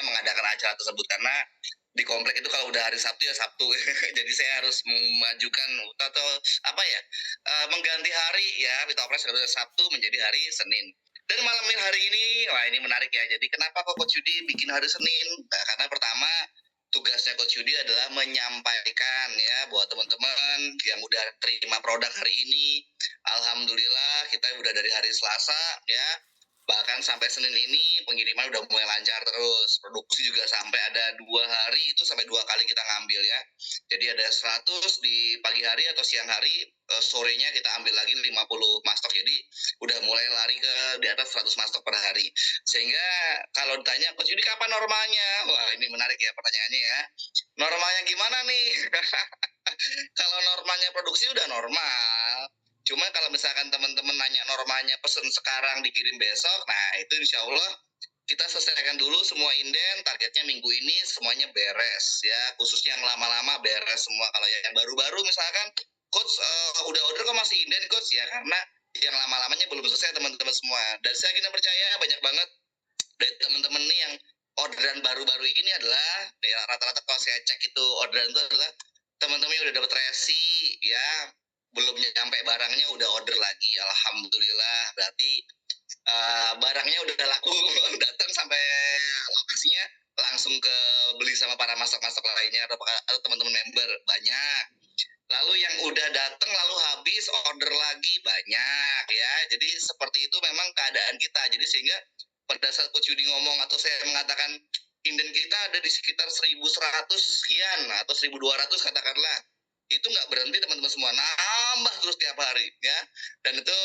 mengadakan acara tersebut karena di komplek itu kalau udah hari Sabtu ya Sabtu. Jadi saya harus memajukan atau apa ya, mengganti hari ya Pitopres dari Sabtu menjadi hari Senin. Dan malam hari ini, wah ini menarik ya. Jadi kenapa kok Coach Yudi bikin hari Senin? Nah, karena pertama tugasnya Coach Yudi adalah menyampaikan ya buat teman-teman yang udah terima produk hari ini. Alhamdulillah kita udah dari hari Selasa ya, bahkan sampai Senin ini pengiriman udah mulai lancar terus. Produksi juga sampai ada 2 hari itu sampai 2 kali kita ngambil ya. Jadi ada 100 di pagi hari atau siang hari, sorenya kita ambil lagi 50 mastok. Jadi udah mulai lari ke di atas 100 mastok per hari. Sehingga kalau ditanya, Coach Yudi kapan normalnya? Wah ini menarik ya pertanyaannya ya. Normalnya gimana nih? Kalau normalnya produksi udah normal. Cuma kalau misalkan teman-teman nanya normalnya pesen sekarang dikirim besok, nah itu insya Allah kita selesaikan dulu semua inden, targetnya minggu ini semuanya beres ya, khususnya yang lama-lama beres semua. Kalau yang baru-baru misalkan, Coach udah order kok masih inden Coach ya, karena yang lama-lamanya belum selesai teman-teman semua. Dan saya kira percaya banyak banget dari teman-teman nih yang orderan baru-baru ini adalah ya rata-rata kalau saya cek itu orderan itu adalah teman-teman yang udah dapat resi ya, belum nyampe barangnya udah order lagi. Alhamdulillah berarti barangnya udah laku. Datang sampai lokasinya langsung ke beli sama para masak-masak lainnya atau teman-teman member banyak. Lalu yang udah datang lalu habis order lagi banyak ya. Jadi seperti itu memang keadaan kita. Jadi sehingga pada saat Coach Yudi ngomong atau saya mengatakan inden kita ada di sekitar 1.100 sekian atau 1.200 katakanlah, itu nggak berhenti teman-teman semua, nambah terus tiap hari ya. Dan itu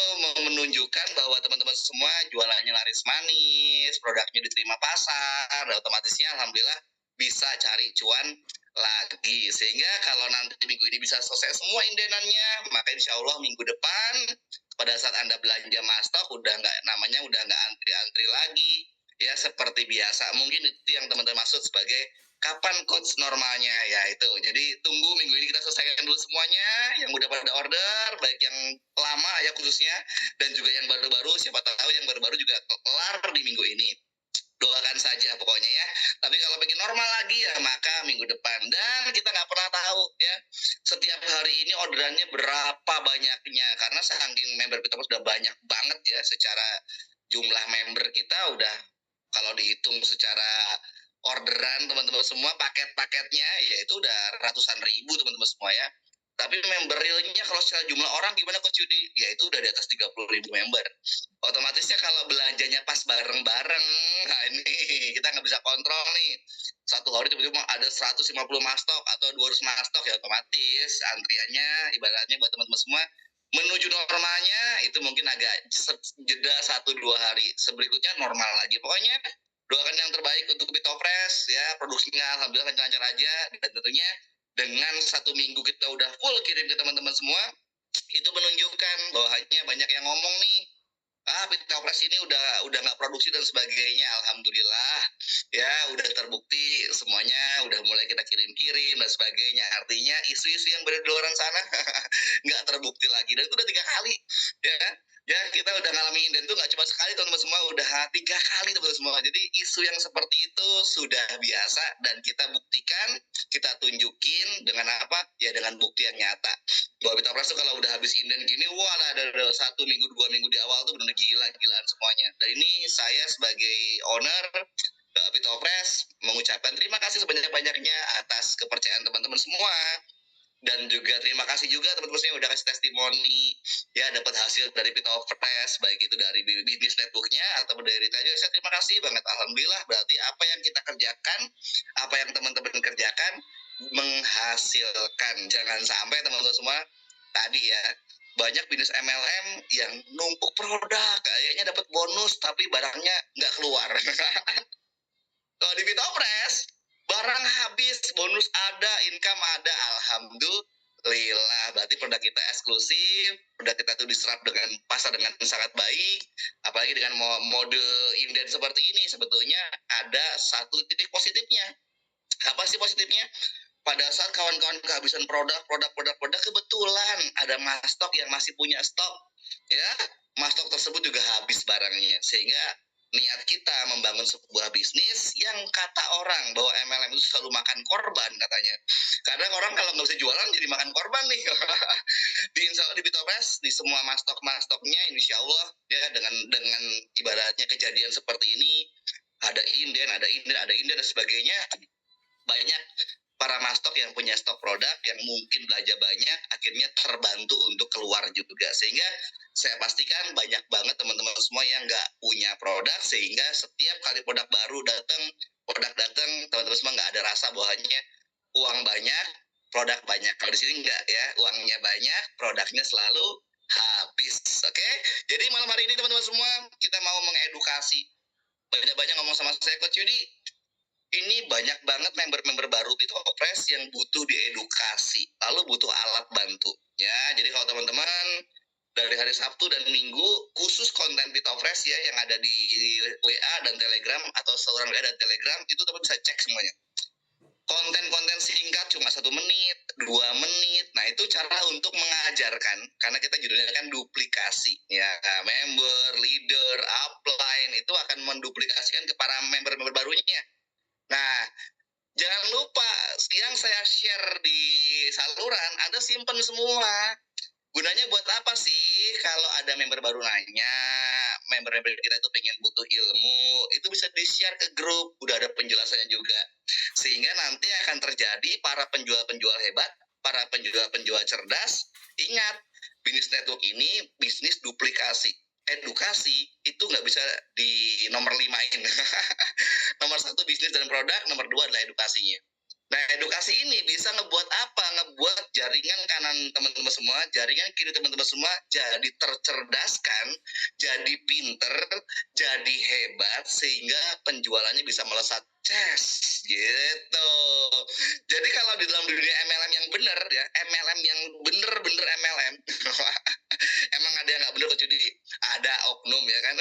menunjukkan bahwa teman-teman semua jualannya laris manis, produknya diterima pasar, dan otomatisnya alhamdulillah bisa cari cuan lagi. Sehingga kalau nanti minggu ini bisa selesai semua indenannya, maka insya Allah minggu depan pada saat Anda belanja mastok udah nggak antri-antri lagi ya seperti biasa. Mungkin itu yang teman-teman maksud sebagai kapan Coach normalnya ya itu. Jadi tunggu minggu ini kita selesaikan dulu semuanya yang udah pada order, baik yang lama ya khususnya dan juga yang baru-baru. Siapa tahu yang baru-baru juga kelar di minggu ini. Doakan saja pokoknya ya. Tapi kalau pengen normal lagi ya maka minggu depan. Dan kita nggak pernah tahu ya setiap hari ini orderannya berapa banyaknya, karena saking member kita sudah banyak banget ya, secara jumlah member kita udah kalau dihitung secara orderan teman-teman semua paket-paketnya ya itu udah ratusan ribu teman-teman semua ya. Tapi member realnya kalau secara jumlah orang gimana Coach Yudi? Ya itu udah di atas 30.000 member. Otomatisnya kalau belanjanya pas bareng-bareng, nah ini kita nggak bisa kontrol nih. Satu hari tiba-tiba ada 150 mastok atau 200 mastok ya otomatis antriannya ibaratnya buat teman-teman semua menuju normalnya itu mungkin agak jeda 1-2 hari. Seberikutnya normal lagi. Pokoknya doakan yang terbaik untuk Pitopres ya, produksinya alhamdulillah lancar-lancar aja, dan tentunya dengan 1 minggu kita udah full kirim ke teman-teman semua, itu menunjukkan bahwanya banyak yang ngomong nih, Pitopres ini udah nggak produksi dan sebagainya. Alhamdulillah ya udah terbukti semuanya udah mulai kita kirim-kirim dan sebagainya. Artinya isu-isu yang berada di luar sana nggak terbukti lagi, dan itu udah 3 kali ya. Ya kita udah ngalamin, dan itu nggak cuma sekali teman-teman semua, udah 3 kali teman-teman semua. Jadi isu yang seperti itu sudah biasa dan kita buktikan, kita tunjukin dengan apa ya, dengan bukti yang nyata. Bahwa Pitopres tuh kalau udah habis inden gini, wah ada 1 minggu 2 minggu di awal tuh bener gila-gilaan semuanya. Dan ini saya sebagai owner Pitopres mengucapkan terima kasih sebanyak-banyaknya atas kepercayaan teman-teman semua. Dan juga terima kasih juga teman-teman yang udah kasih testimoni ya, dapat hasil dari Pitopres, baik itu dari bisnis networknya atau dari retailnya. Saya terima kasih banget, alhamdulillah. Berarti apa yang kita kerjakan, apa yang teman-teman kerjakan menghasilkan. Jangan sampai teman-teman semua tadi ya, banyak bisnis MLM yang numpuk produk, kayaknya dapat bonus tapi barangnya nggak keluar. Kalau di Pitopres, barang habis, bonus ada, income ada, alhamdulillah. Berarti produk kita eksklusif, produk kita tuh diserap dengan pasar dengan sangat baik. Apalagi dengan mode inden seperti ini, sebetulnya ada satu titik positifnya. Apa sih positifnya? Pada saat kawan-kawan kehabisan produk, kebetulan ada mastok yang masih punya stok, ya, mastok tersebut juga habis barangnya, sehingga niat kita membangun sebuah bisnis yang kata orang bahwa MLM itu selalu makan korban katanya. Kadang orang kalau nggak bisa jualan jadi makan korban nih. Di Bitopres di semua mastok-mastoknya insya Allah ya dengan ibaratnya kejadian seperti ini ada inden dan sebagainya, banyak para mastok yang punya stok produk yang mungkin belanja banyak akhirnya terbantu untuk keluar juga, sehingga saya pastikan banyak banget teman-teman semua yang nggak punya produk, sehingga setiap kali produk baru datang teman-teman semua nggak ada rasa bahwanya uang banyak produk banyak. Kalau di sini nggak ya, uangnya banyak produknya selalu habis. Oke, jadi malam hari ini teman-teman semua kita mau mengedukasi, banyak-banyak ngomong sama saya, Coach Yudi, ini banyak banget member-member baru Bitopres yang butuh diedukasi, lalu butuh alat bantu. Ya, jadi kalau teman-teman dari hari Sabtu dan Minggu khusus konten Bitopres ya yang ada di WA dan Telegram atau saluran WA dan Telegram itu teman bisa cek semuanya. Konten-konten singkat cuma 1 menit, 2 menit. Nah itu cara untuk mengajarkan, karena kita judulnya kan duplikasi ya, member, leader, upline itu akan menduplikasikan ke para member-member barunya. Nah, jangan lupa yang saya share di saluran Anda simpen semua. Gunanya buat apa sih? Kalau ada member baru nanya, member-member kita itu pengen butuh ilmu, itu bisa di-share ke grup, udah ada penjelasannya juga. Sehingga nanti akan terjadi para penjual-penjual hebat, para penjual-penjual cerdas, ingat, bisnis network ini bisnis duplikasi. Edukasi itu nggak bisa di nomor 5-in. Nomor 1 bisnis dan produk, nomor 2 adalah edukasinya. Nah, edukasi ini bisa ngebuat apa? Ngebuat jaringan kanan teman-teman semua, jaringan kiri teman-teman semua jadi tercerdaskan, jadi pinter, jadi hebat, sehingga penjualannya bisa melesat. Ces, gitu. Jadi kalau di dalam dunia MLM yang benar ya, MLM yang bener-bener MLM, emang ada yang nggak bener kok Judi? Ada oknum ya kan?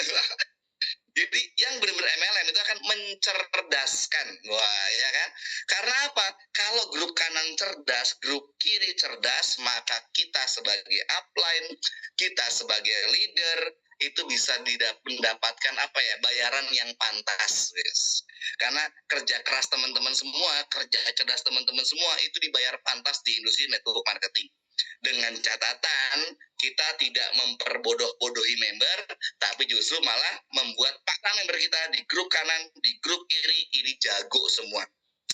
Jadi yang benar-benar MLM itu akan mencerdaskan, wah ya kan? Karena apa? Kalau grup kanan cerdas, grup kiri cerdas, maka kita sebagai upline, kita sebagai leader itu bisa mendapatkan apa ya, bayaran yang pantas, guys. Karena kerja keras teman-teman semua, kerja cerdas teman-teman semua itu dibayar pantas di industri network marketing. Dengan catatan kita tidak memperbodoh-bodohi member, tapi justru malah membuat para member kita di grup kanan, di grup kiri ini jago semua.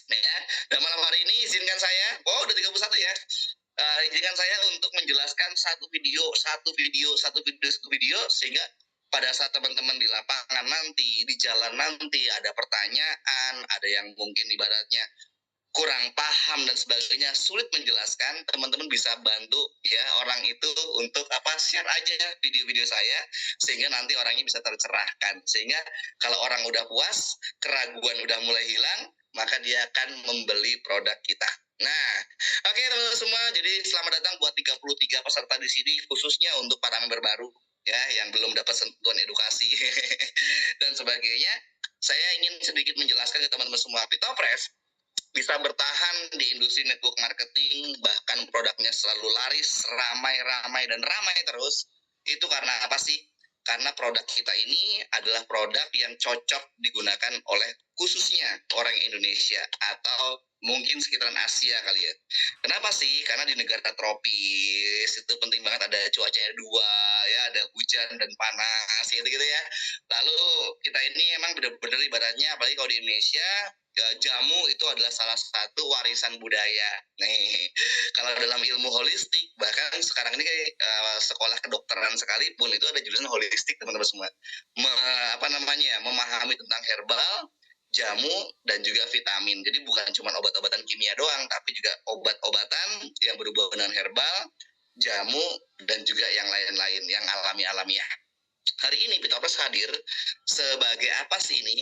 Ya, dan malam hari ini izinkan saya, udah 31 ya. Izinkan saya untuk menjelaskan satu video sehingga pada saat teman-teman di lapangan nanti, di jalan nanti ada pertanyaan, ada yang mungkin ibaratnya kurang paham dan sebagainya, sulit menjelaskan, teman-teman bisa bantu ya orang itu untuk share aja video-video saya sehingga nanti orangnya bisa tercerahkan, sehingga kalau orang udah puas, keraguan udah mulai hilang, maka dia akan membeli produk kita. Nah, oke teman-teman semua, jadi selamat datang buat 33 peserta di sini, khususnya untuk para member baru ya yang belum dapat sentuhan edukasi dan sebagainya. Saya ingin sedikit menjelaskan ke teman-teman semua, Bitopres bisa bertahan di industri network marketing, bahkan produknya selalu laris, ramai terus, itu karena apa sih? Karena produk kita ini adalah produk yang cocok digunakan oleh khususnya orang Indonesia atau mungkin sekitaran Asia kali ya. Kenapa sih? Karena di negara tropis itu penting banget ada cuacanya dua ya, ada hujan dan panas gitu-gitu ya. Lalu kita ini emang benar-benar ibaratnya, apalagi kalau di Indonesia, jamu itu adalah salah satu warisan budaya. Nih, kalau dalam ilmu holistik, bahkan sekarang ini sekolah kedokteran sekalipun itu ada jurusan holistik teman-teman semua. Memahami tentang herbal, jamu dan juga vitamin. Jadi bukan cuma obat-obatan kimia doang, tapi juga obat-obatan yang berhubungan dengan herbal, jamu dan juga yang lain-lain yang alami-alamiah. Hari ini Bitopres hadir sebagai apa sih ini?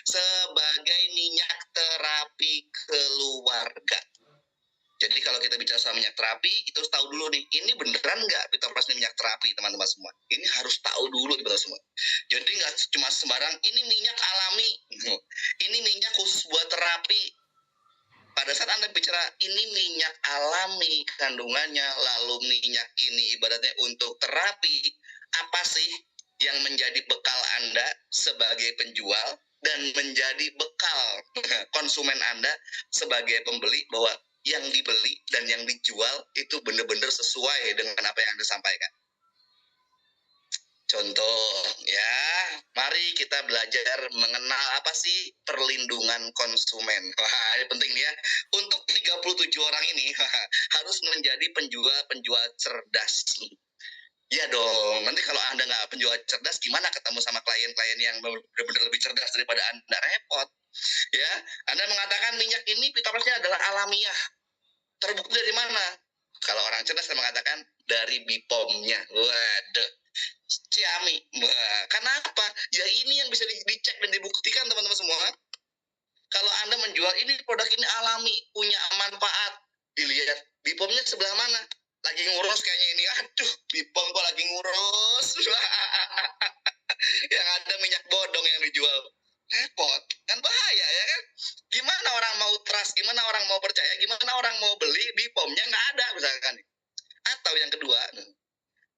Sebagai minyak terapi keluarga. Jadi kalau kita bicara soal minyak terapi, kita harus tahu dulu nih, ini beneran nggak Bitopres ini minyak terapi, teman-teman semua? Ini harus tahu dulu teman-teman semua. Jadi nggak cuma sembarang, ini minyak alami, ini minyak khusus buat terapi. Pada saat Anda bicara ini minyak alami kandungannya, lalu minyak ini ibaratnya untuk terapi, apa sih? yang menjadi bekal Anda sebagai penjual dan menjadi bekal konsumen Anda sebagai pembeli, bahwa yang dibeli dan yang dijual itu benar-benar sesuai dengan apa yang Anda sampaikan. Contoh ya, mari kita belajar mengenal apa sih perlindungan konsumen. Wah, ini penting nih ya. Untuk 37 orang ini harus menjadi penjual-penjual cerdas. Ya dong, nanti kalau Anda nggak penjual cerdas, gimana ketemu sama klien-klien yang benar-benar lebih cerdas daripada Anda? Repot. Ya, Anda mengatakan minyak ini pitopresnya adalah alamiah. Terbukti dari mana? Kalau orang cerdas saya mengatakan dari BPOM-nya. Waduh. Ciami. Wah, kenapa? Ya ini yang bisa dicek dan dibuktikan teman-teman semua. Kalau Anda menjual ini produk ini alami, punya manfaat, dilihat BPOM-nya sebelah mana? Lagi ngurus kayaknya ini. Aduh, BPOM kok lagi ngurus. Yang ada minyak bodong yang dijual. Repot, kan bahaya ya kan? Gimana orang mau trust, gimana orang mau percaya, gimana orang mau beli BPOM-nya nggak ada misalkan. Atau yang kedua,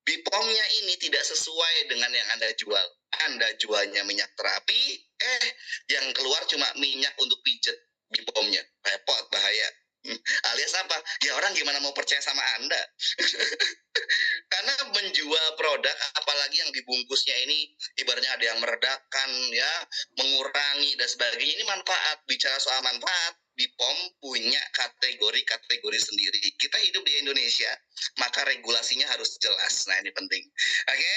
BPOM-nya ini tidak sesuai dengan yang Anda jual. Anda jualnya minyak terapi, yang keluar cuma minyak untuk pijet BPOM-nya. Repot, bahaya. Alias apa? Ya orang gimana mau percaya sama Anda? Karena menjual produk, apalagi yang dibungkusnya ini, ibaratnya ada yang meredakan, ya, mengurangi dan sebagainya. Ini manfaat. Bicara soal manfaat, BPOM punya kategori-kategori sendiri. Kita hidup di Indonesia, maka regulasinya harus jelas. Nah, ini penting. Oke?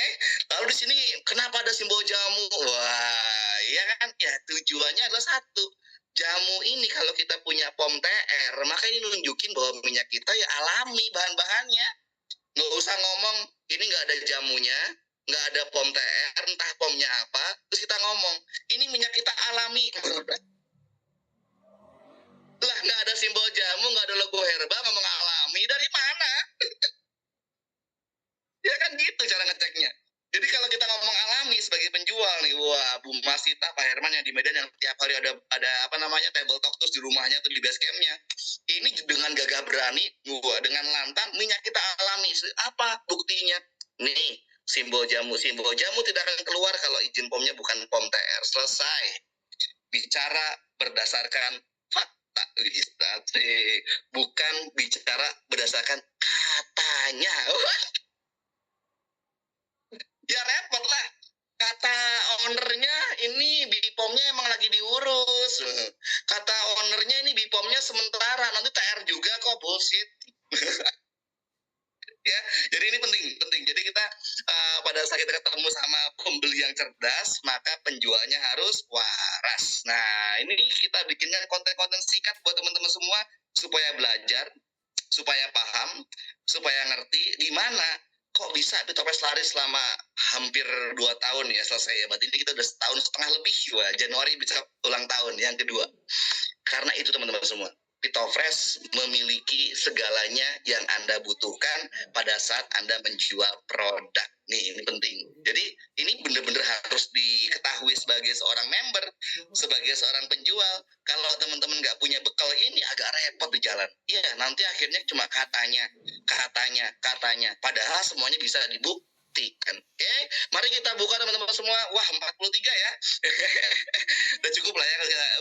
Lalu di sini kenapa ada simbol jamu? Wah, ya kan? Ya, tujuannya adalah satu. Jamu ini kalau kita punya POM TR, maka ini nunjukin bahwa minyak kita ya alami bahan-bahannya. Nggak usah ngomong, ini nggak ada jamunya, nggak ada POM TR, entah POM-nya apa, terus kita ngomong, ini minyak kita alami. Lah, nggak ada simbol jamu, nggak ada logo herba, ngomong alami, dari mana? Ya kan gitu cara ngeceknya. Jadi kalau kita ngomong alami sebagai penjual nih, wah, Bu Masita, Pak Herman yang di Medan yang tiap hari ada apa namanya table talk terus di rumahnya atau di base campnya, ini dengan gagah berani, wah, dengan lantang, minyak kita alami. Apa buktinya? Nih, simbol jamu tidak akan keluar kalau izin POM-nya bukan POM TR. Selesai. Bicara berdasarkan fakta, bukan bicara berdasarkan katanya. Ya repot lah, kata ownernya ini BPOM-nya emang lagi diurus, kata ownernya ini BPOM-nya sementara, nanti TR juga kok, bullshit. Ya, jadi ini penting. Jadi kita pada saat kita ketemu sama pembeli yang cerdas, maka penjualnya harus waras. Nah, ini kita bikinnya konten-konten singkat buat teman-teman semua supaya belajar, supaya paham, supaya ngerti gimana kok bisa Bitopres laris selama hampir 2 tahun ya selesai ya. Berarti ini kita udah setahun setengah lebih. Wah, Januari bisa ulang tahun yang kedua. Karena itu teman-teman semua, Pitofresh memiliki segalanya yang Anda butuhkan pada saat Anda menjual produk. Nih, ini penting. Jadi, ini benar-benar harus diketahui sebagai seorang member, sebagai seorang penjual. Kalau teman-teman nggak punya bekal ini, agak repot di jalan. Iya, nanti akhirnya cuma katanya. Padahal semuanya bisa dibuktikan. Oke, mari kita buka teman-teman semua. Wah, 43 ya. Udah cukup lah ya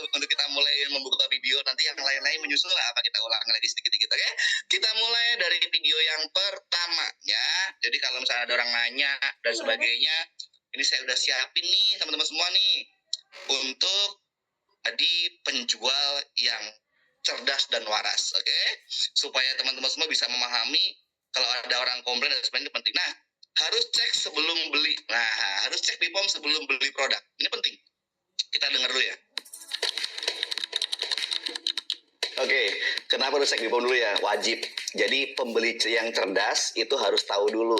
untuk kita mulai membuka video. Nanti yang lain-lain menyusul lah, apa kita ulangi lagi sedikit-sedikit. Oke, kita mulai dari video yang pertama ya. Jadi kalau misalnya ada orang nanya dan sebagainya, ini saya udah siapin nih teman-teman semua nih untuk tadi penjual yang cerdas dan waras. Oke, supaya teman-teman semua bisa memahami kalau ada orang komplain dan sebagainya, penting. Nah, harus cek sebelum beli. Nah, harus cek BPOM sebelum beli produk. Ini penting. Kita dengar dulu ya. Oke, kenapa harus cek BPOM dulu ya? Wajib. Jadi pembeli yang cerdas itu harus tahu dulu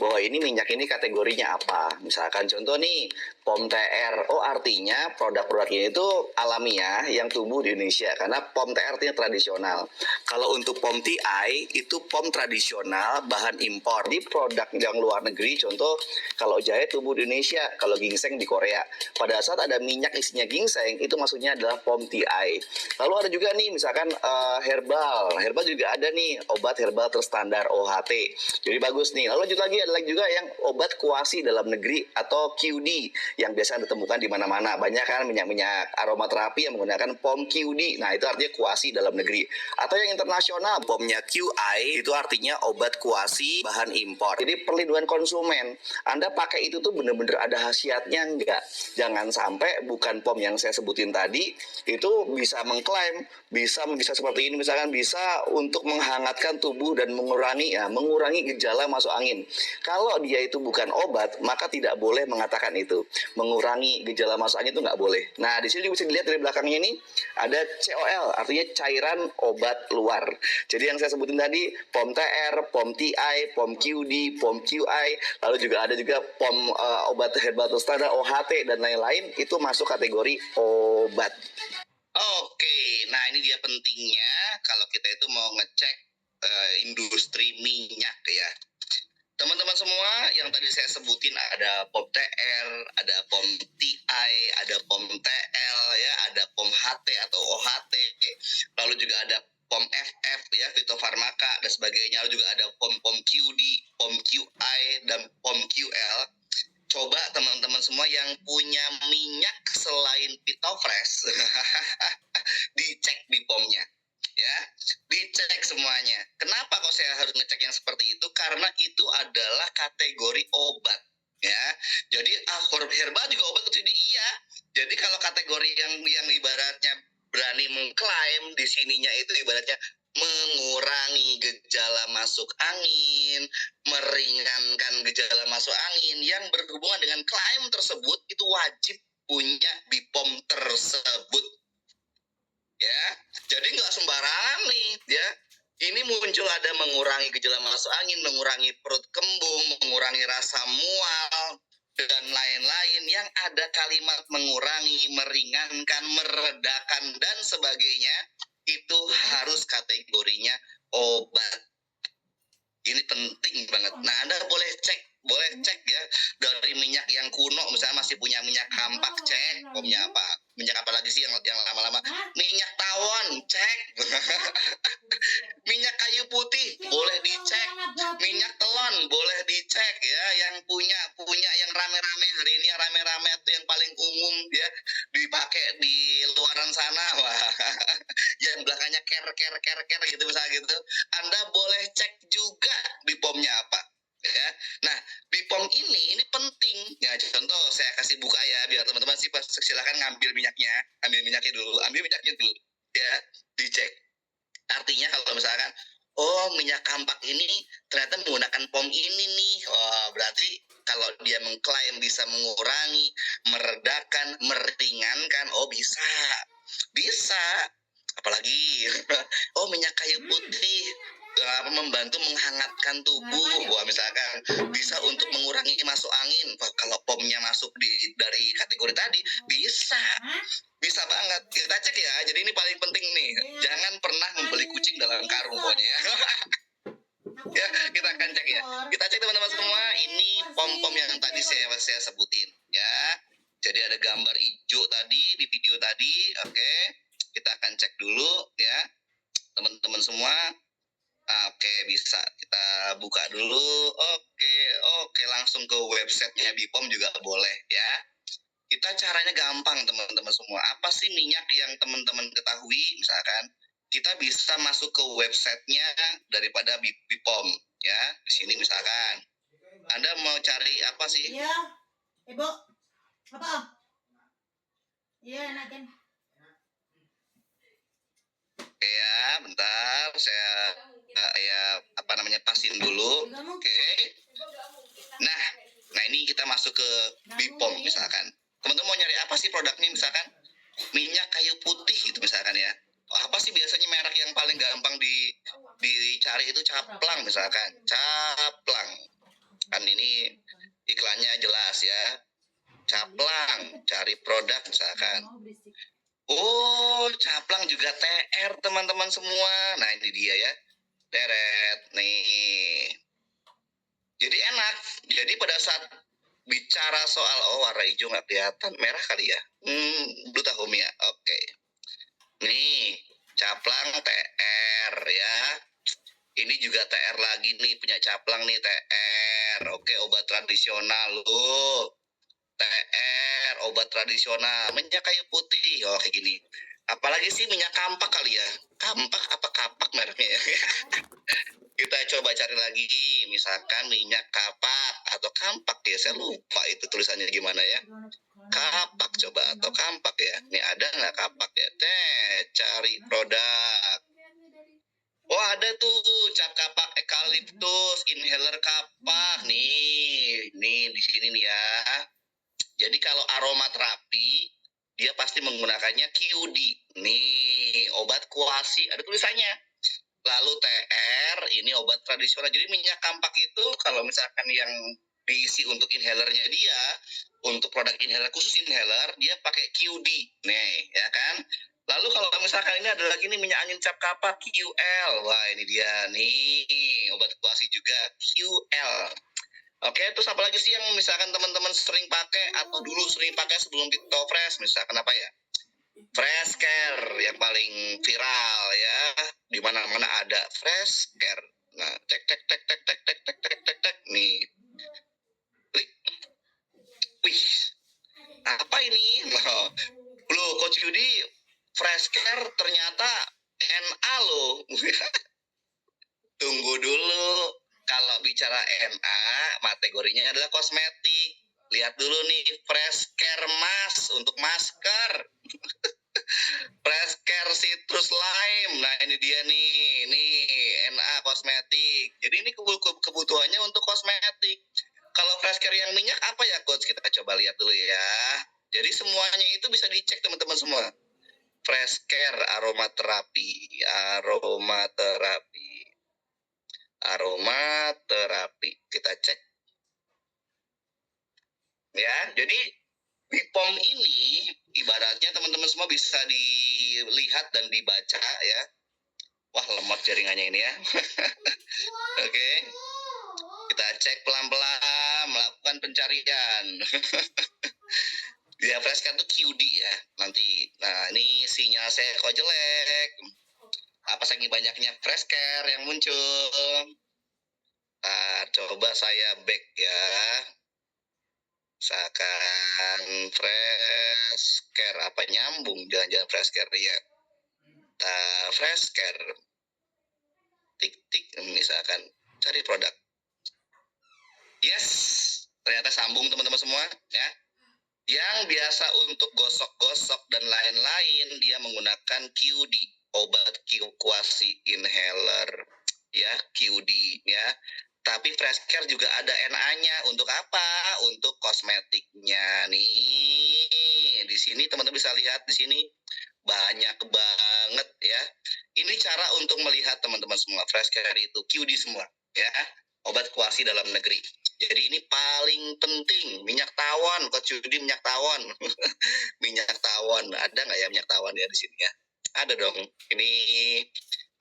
bahwa ini minyak ini kategorinya apa. Misalkan contoh nih, POM TR. Oh, artinya produk-produk ini itu alamiah yang tumbuh di Indonesia. Karena POM TR itu tradisional. Kalau untuk POM TI itu POM tradisional bahan impor. Di produk yang luar negeri, contoh kalau jahe tumbuh di Indonesia, kalau ginseng di Korea. Pada saat ada minyak isinya ginseng, itu maksudnya adalah POM TI. Lalu ada juga nih misalkan herbal juga ada nih obat herbal terstandar OHT. Jadi bagus nih. Lalu lanjut lagi, ada lagi juga yang obat kuasi dalam negeri atau QD yang biasa ditemukan di mana-mana. Banyak kan minyak-minyak aromaterapi yang menggunakan POM QD. Nah, itu artinya kuasi dalam negeri. Atau yang internasional, POM-nya QI, itu artinya obat kuasi bahan impor. Jadi perlindungan konsumen. Anda pakai itu tuh bener-bener ada khasiatnya enggak? Jangan sampai bukan POM yang saya sebutin tadi, itu bisa mengklaim, bisa seperti ini misalkan, bisa untuk menghangatkan tubuh dan mengurangi gejala masuk angin. Kalau dia itu bukan obat, maka tidak boleh mengatakan itu. Mengurangi gejala masuk angin itu nggak boleh. Nah, di sini bisa dilihat dari belakangnya ini ada COL, artinya cairan obat luar. Jadi yang saya sebutin tadi, POM TR, POM TI, POM QD, POM QI, lalu juga ada juga POM obat herbal terstandar OHT dan lain-lain, itu masuk kategori obat. Oke, nah ini dia pentingnya kalau kita itu mau ngecek industri minyak ya. Teman-teman semua, yang tadi saya sebutin ada POM TR, ada POM TI, ada POM TL ya, ada POM HT atau OHT, lalu juga ada POM FF ya, fitofarmaka dan sebagainya, lalu juga ada POM QD, POM QI dan POM QL. Coba teman-teman semua yang punya minyak selain Pitofresh dicek di POM-nya ya, dicek semuanya. Kenapa kok saya harus ngecek yang seperti itu? Karena itu adalah kategori obat ya. Jadi herbal juga obat itu, iya. Jadi kalau kategori yang ibaratnya berani mengklaim di sininya itu ibaratnya mengurangi gejala masuk angin, meringankan gejala masuk angin yang berhubungan dengan klaim tersebut, itu wajib punya BPOM tersebut ya. Jadi nggak sembarangan nih ya. Ini muncul ada mengurangi gejala masuk angin, mengurangi perut kembung, mengurangi rasa mual dan lain-lain, yang ada kalimat mengurangi, meringankan, meredakan dan sebagainya, itu harus kategorinya obat. Ini penting banget. Nah, Anda boleh cek ya dari minyak yang kuno, misalnya masih punya minyak kampak, cek POM-nya apa. Minyak apa lagi sih yang lama-lama? Minyak tawon, cek. Minyak kayu putih boleh dicek. Minyak telon boleh dicek ya. Yang punya yang rame-rame hari ini, yang rame-rame itu yang paling umum ya, dipakai di luaran sana. Wah. Yang belakangnya ker gitu misalnya gitu. Anda boleh cek juga di POM-nya apa ya. Nah, di POM ini penting ya. Contoh saya kasih buka ya, biar teman-teman sih silakan ambil minyaknya dulu ya, dicek. Artinya kalau misalkan minyak kampak ini ternyata menggunakan POM ini nih, berarti kalau dia mengklaim bisa mengurangi, meredakan, meringankan, bisa. Apalagi minyak kayu putih membantu menghangatkan tubuh. Wah, misalkan bisa untuk mengurangi masuk angin. Wah, kalau POM-nya masuk dari kategori tadi, bisa banget. Kita cek ya. Jadi ini paling penting nih. Jangan pernah membeli kucing dalam karung pokoknya ya. Ya, kita akan cek ya. Kita cek teman-teman semua. Ini POM-POM yang tadi saya sebutin ya. Jadi ada gambar hijau tadi di video tadi. Oke. Kita akan cek dulu ya, teman-teman semua. Oke, bisa kita buka dulu. Oke, langsung ke websitenya BPOM juga boleh ya. Kita caranya gampang teman-teman semua. Apa sih minyak yang teman-teman ketahui? Misalkan kita bisa masuk ke websitenya daripada BPOM ya. Di sini misalkan Anda mau cari apa sih? Iya, Ibu. Apa? Iya, enakin. Ya, bentar saya pasin dulu. Oke. Nah ini kita masuk ke BPOM misalkan. Teman-teman mau nyari apa sih produknya, misalkan minyak kayu putih gitu misalkan ya. Apa sih biasanya merek yang paling gampang dicari itu? Caplang misalkan. Caplang. Kan ini iklannya jelas ya. Caplang, cari produk misalkan. Caplang juga TR teman-teman semua. Nah ini dia ya, deret nih. Jadi enak. Jadi pada saat bicara soal warna hijau nggak kelihatan, merah kali ya. Glutahomia. Oke. Nih, Caplang TR ya. Ini juga TR lagi nih, punya Caplang nih TR. Oke, obat tradisional lu. TR, obat tradisional, minyak kayu putih. Oh, kayak gini. Apalagi sih minyak kampak kali ya? Kampak apa kapak mereknya ya? Kita coba cari lagi, misalkan minyak kapak atau kampak ya. Saya lupa itu tulisannya gimana ya. Kapak coba atau kampak ya. Ini ada nggak kapak ya? Cari produk. Oh ada tuh cap kapak eukaliptus, inhaler kapak nih di sini nih ya. Jadi kalau aromaterapi dia pasti menggunakannya QD. Nih obat kuasi ada tulisannya. Lalu TR ini obat tradisional. Jadi minyak kampak itu kalau misalkan yang diisi untuk inhalernya dia, untuk produk inhaler khusus inhaler dia pakai QD. Nih ya kan. Lalu kalau misalkan ini ada lagi nih minyak angin cap kapak QL. Wah ini dia nih obat kuasi juga QL. Oke, terus apa lagi sih yang misalkan teman-teman sering pakai atau dulu sering pakai sebelum Pitofresh, misalkan apa ya? Fresh Care yang paling viral ya, di mana-mana ada Fresh Care. Nah, tek tek tek tek tek tek tek tek tek tek nih. Klik. Wih, apa ini? Loh, Coach Yudi, Fresh Care ternyata NA loh. Tunggu dulu. Kalau bicara NA, kategorinya adalah kosmetik. Lihat dulu nih, Fresh Care Mask untuk masker. Fresh Care Citrus Lime. Nah, ini dia nih. Nih, NA kosmetik. Jadi ini kebutuhannya untuk kosmetik. Kalau Fresh Care yang minyak apa ya, Coach? Kita coba lihat dulu ya. Jadi semuanya itu bisa dicek teman-teman semua. Fresh Care aromaterapi. Aromaterapi. Kita cek. Ya, jadi BPOM ini ibaratnya teman-teman semua bisa dilihat dan dibaca ya. Wah, lemot jaringannya ini ya. Oke. Kita cek pelan-pelan, melakukan pencarian. Ya, Fresh Care itu QD ya. Nanti. Nah, ini sinyal saya kok jelek. Apa saking banyaknya Fresh Care yang muncul. Nah, coba saya back ya. Misalkan Fresh Care apa nyambung jangan-jangan Fresh Care ya. Fresh Care tik misalkan cari produk. Yes, ternyata sambung teman-teman semua ya. Yang biasa untuk gosok-gosok dan lain-lain dia menggunakan QD, obat kuasi inhaler ya, QD ya. Tapi Fresh Care juga ada NA-nya untuk apa? Untuk kosmetiknya nih. Di sini teman-teman bisa lihat di sini banyak banget ya. Ini cara untuk melihat teman-teman semua Fresh Care itu QD semua ya. Obat kuasi dalam negeri. Jadi ini paling penting minyak tawon, Coach Yudi minyak tawon. Minyak tawon ada nggak ya minyak tawon ya di sini ya? Ada dong. Ini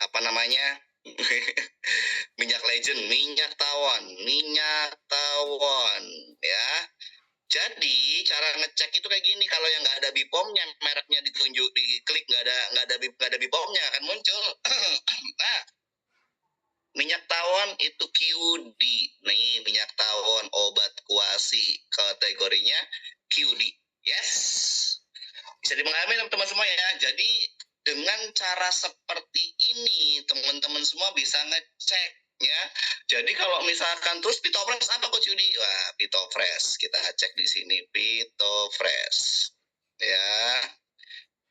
apa namanya? Minyak legend, minyak tawon ya. Jadi cara ngecek itu kayak gini, kalau yang nggak ada BPOM-nya, mereknya ditunjuk, diklik nggak ada BPOM-nya akan muncul. Nah, minyak tawon itu QD. Nih minyak tawon obat kuasi kategorinya QD. Yes. Bisa dimahami teman-teman semua ya. Jadi dengan cara seperti ini teman-teman semua bisa ngecek ya. Jadi kalau misalkan terus Pitofresh apa Coach Yudi? Wah, Pitofresh. Kita cek di sini Pitofresh. Ya.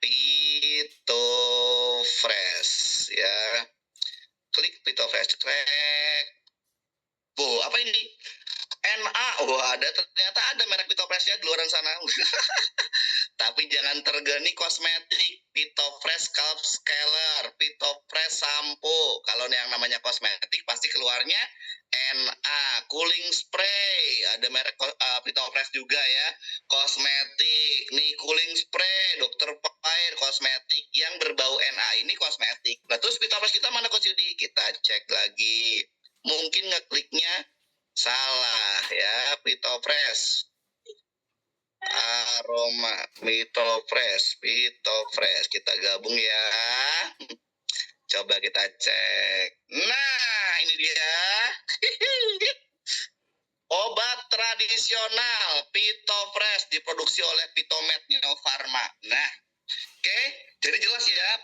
Pitofresh ya. Klik Pitofresh. Cek. Oh, apa ini? NA. Oh, ternyata ada merek Pitofresh-nya di luar sana. Tapi jangan tergeni kosmetik. Pitofresh Scalp Scaler, Pitofresh Sampo. Kalau yang namanya kosmetik pasti keluarnya NA. Cooling Spray, ada merek Pitofresh juga ya. Kosmetik. Nih cooling spray, Dr. Pair kosmetik yang berbau NA ini kosmetik. Nah, terus Pitofresh kita mana Coach Yudi? Kita cek lagi. Mungkin ngekliknya salah ya. Pitofresh aroma Pitofresh kita gabung ya. Coba kita cek. Nah, ini dia. Obat tradisional Pitofresh diproduksi oleh Pitomed Neo Pharma. Nah, oke, jadi jelas ya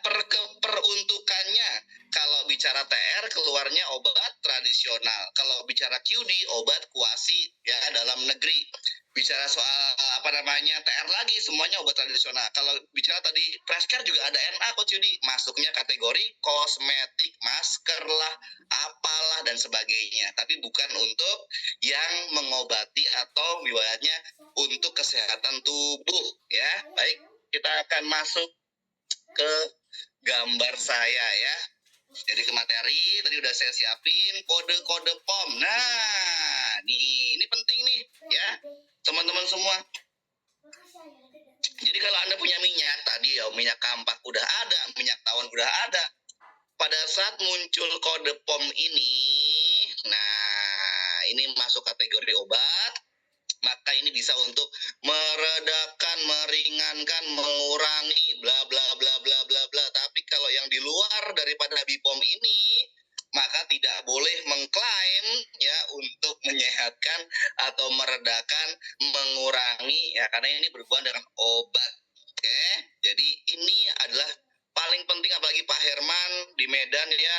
peruntukannya. Kalau bicara TR keluarnya obat tradisional. Kalau bicara QD obat kuasi ya dalam negeri. Bicara soal TR lagi semuanya obat tradisional. Kalau bicara tadi Preskar juga ada NA Coach Yudi, masuknya kategori kosmetik, masker lah, apalah dan sebagainya. Tapi bukan untuk yang mengobati atau wilayahnya untuk kesehatan tubuh ya. Baik, kita akan masuk ke gambar saya ya. Jadi ke materi tadi udah saya siapin kode-kode POM. Nah, ini penting nih ya, teman-teman semua. Jadi kalau Anda punya minyak tadi ya, minyak kampak udah ada, minyak tawon udah ada. Pada saat muncul kode POM ini, nah ini masuk kategori obat, maka ini bisa untuk meredakan, meringankan, mengurangi bla bla bla bla bla bla. Tapi kalau yang di luar daripada BPOM ini, maka tidak boleh mengklaim ya untuk menyehatkan atau meredakan, mengurangi ya, karena ini berhubungan dengan obat. Oke, jadi ini adalah paling penting, apalagi Pak Herman di Medan ya,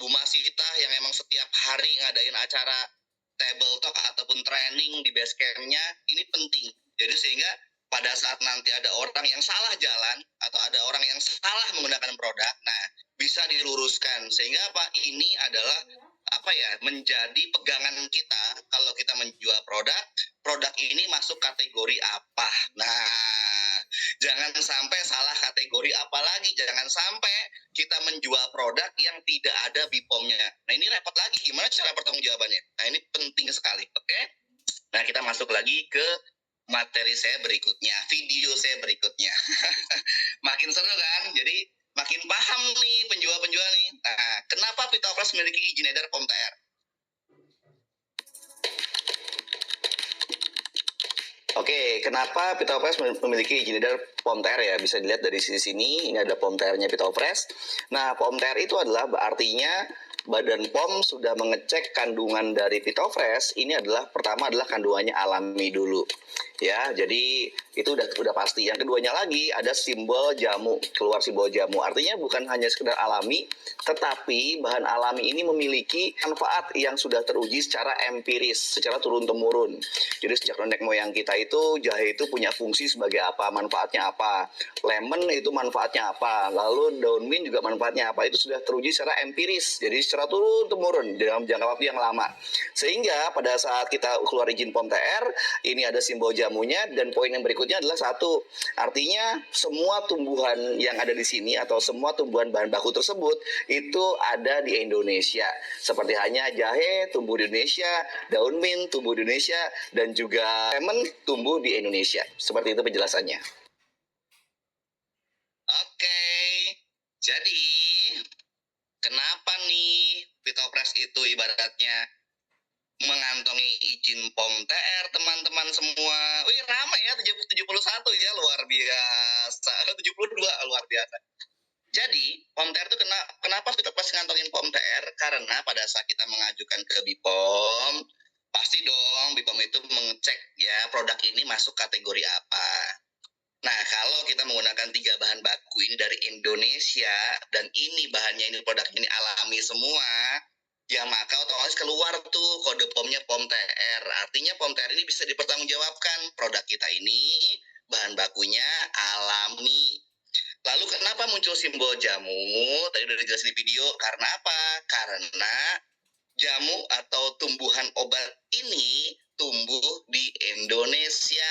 Bu Masita yang emang setiap hari ngadain acara table talk ataupun training di base camp-nya, ini penting. Jadi sehingga pada saat nanti ada orang yang salah jalan atau ada orang yang salah menggunakan produk, nah bisa diluruskan. Sehingga apa? Ini adalah menjadi pegangan kita kalau kita menjual produk ini masuk kategori apa. Nah, jangan sampai salah kategori, apalagi jangan sampai kita menjual produk yang tidak ada BPOM-nya. Nah, ini repot lagi, gimana cara pertanggungjawabannya? Nah, ini penting sekali, oke? Nah, kita masuk lagi ke materi saya berikutnya, video saya berikutnya. Makin seru kan? Jadi makin paham nih penjual-penjual nih. Nah, kenapa Pitofresh memiliki izin edar POM TR? Oke, kenapa Pitofresh memiliki izin edar POM TR ya? Bisa dilihat dari sisi sini, ini ada POM TR-nya Pitofresh. Nah, POM TR itu adalah artinya Badan POM sudah mengecek kandungan dari Pitofresh. Ini adalah pertama adalah kandungannya alami dulu. Ya, jadi itu udah pasti. Yang keduanya lagi ada simbol jamu, keluar simbol jamu. Artinya bukan hanya sekedar alami, tetapi bahan alami ini memiliki manfaat yang sudah teruji secara empiris, secara turun-temurun. Jadi sejak nenek moyang kita itu, jahe itu punya fungsi sebagai apa, manfaatnya apa, lemon itu manfaatnya apa, lalu daun mint juga manfaatnya apa, itu sudah teruji secara empiris, jadi secara turun-temurun dalam jangka waktu yang lama. Sehingga pada saat kita keluar izin POM TR, ini ada simbol jamunya, dan poin yang berikutnya adalah satu, artinya semua tumbuhan yang ada di sini atau semua tumbuhan bahan baku tersebut itu ada di Indonesia. Seperti hanya jahe tumbuh di Indonesia, daun mint tumbuh di Indonesia, dan juga lemon tumbuh di Indonesia. Seperti itu penjelasannya. Oke, jadi kenapa nih Pitofresh itu ibaratnya mengantongi izin POM TR, teman-teman semua. Wih, ramai ya, 71 ya, luar biasa. 72, luar biasa. Jadi, POM TR itu kenapa Pitofresh ngantongin POM TR? Karena pada saat kita mengajukan ke BPOM, pasti dong BPOM itu mengecek ya produk ini masuk kategori apa. Nah, kalau kita menggunakan 3 bahan baku ini dari Indonesia, dan ini bahannya ini produk ini alami semua, ya maka otomatis keluar tuh kode POM-nya POM TR. Artinya POM TR ini bisa dipertanggungjawabkan, produk kita ini bahan bakunya alami. Lalu kenapa muncul simbol jamu? Tadi udah dijelasin di video. Karena apa? Karena jamu atau tumbuhan obat ini tumbuh di Indonesia.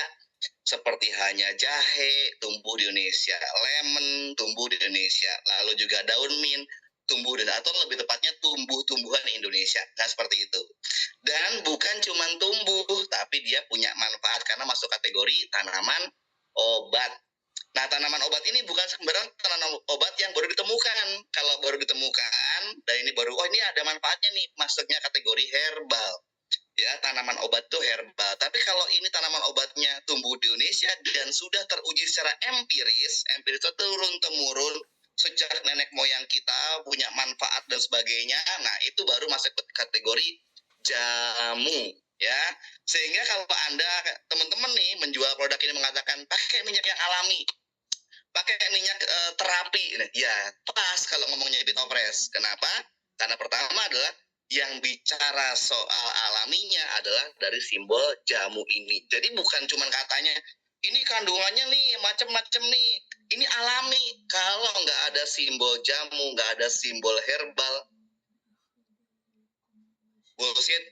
Seperti hanya jahe tumbuh di Indonesia, lemon tumbuh di Indonesia, lalu juga daun mint tumbuh, atau lebih tepatnya tumbuh-tumbuhan Indonesia. Nah, seperti itu. Dan bukan cuma tumbuh, tapi dia punya manfaat karena masuk kategori tanaman obat. Nah, tanaman obat ini bukan sembarang tanaman obat yang baru ditemukan. Kalau baru ditemukan, dan ini baru, oh ini ada manfaatnya nih, masuknya kategori herbal. Ya, tanaman obat itu herbal. Tapi kalau ini tanaman obatnya tumbuh di Indonesia dan sudah teruji secara empiris itu turun-temurun, sejak nenek moyang kita, punya manfaat dan sebagainya. Nah, itu baru masuk kategori jamu ya. Sehingga kalau Anda teman-teman nih menjual produk ini mengatakan pakai minyak yang alami, pakai minyak terapi, ya pas kalau ngomongnya Bitopres. Kenapa? Karena pertama adalah yang bicara soal alaminya adalah dari simbol jamu ini. Jadi bukan cuma katanya ini kandungannya nih macam-macam nih, ini alami. Kalau nggak ada simbol jamu, nggak ada simbol herbal, bullshit,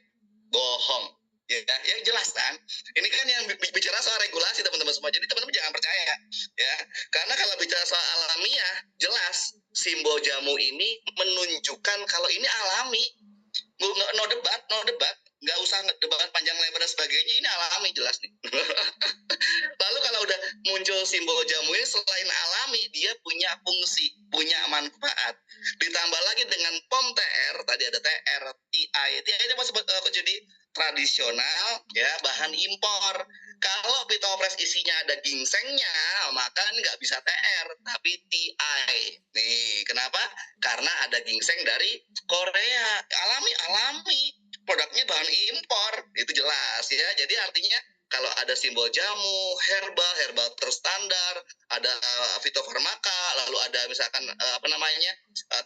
bohong. Ya jelas kan. Ini kan yang bicara soal regulasi teman-teman semua. Jadi teman-teman jangan percaya ya. Karena kalau bicara soal alamiah, jelas simbol jamu ini menunjukkan kalau ini alami. No debat, nggak usah debat panjang lebar dan sebagainya, ini alami jelas nih. Lalu kalau udah muncul simbol jamu ini selain alami, dia punya fungsi, punya manfaat. Ditambah lagi dengan POM TR, tadi ada TR, TI itu masih jadi tradisional ya, bahan impor. Kalau Bitopres isinya ada gingsengnya, maka nggak bisa TR, tapi TI. Nih, kenapa? Karena ada gingseng dari Korea. Alami. Produknya bahan impor, itu jelas ya. Jadi artinya kalau ada simbol jamu, herbal terstandar, ada fitofarmaka, lalu ada misalkan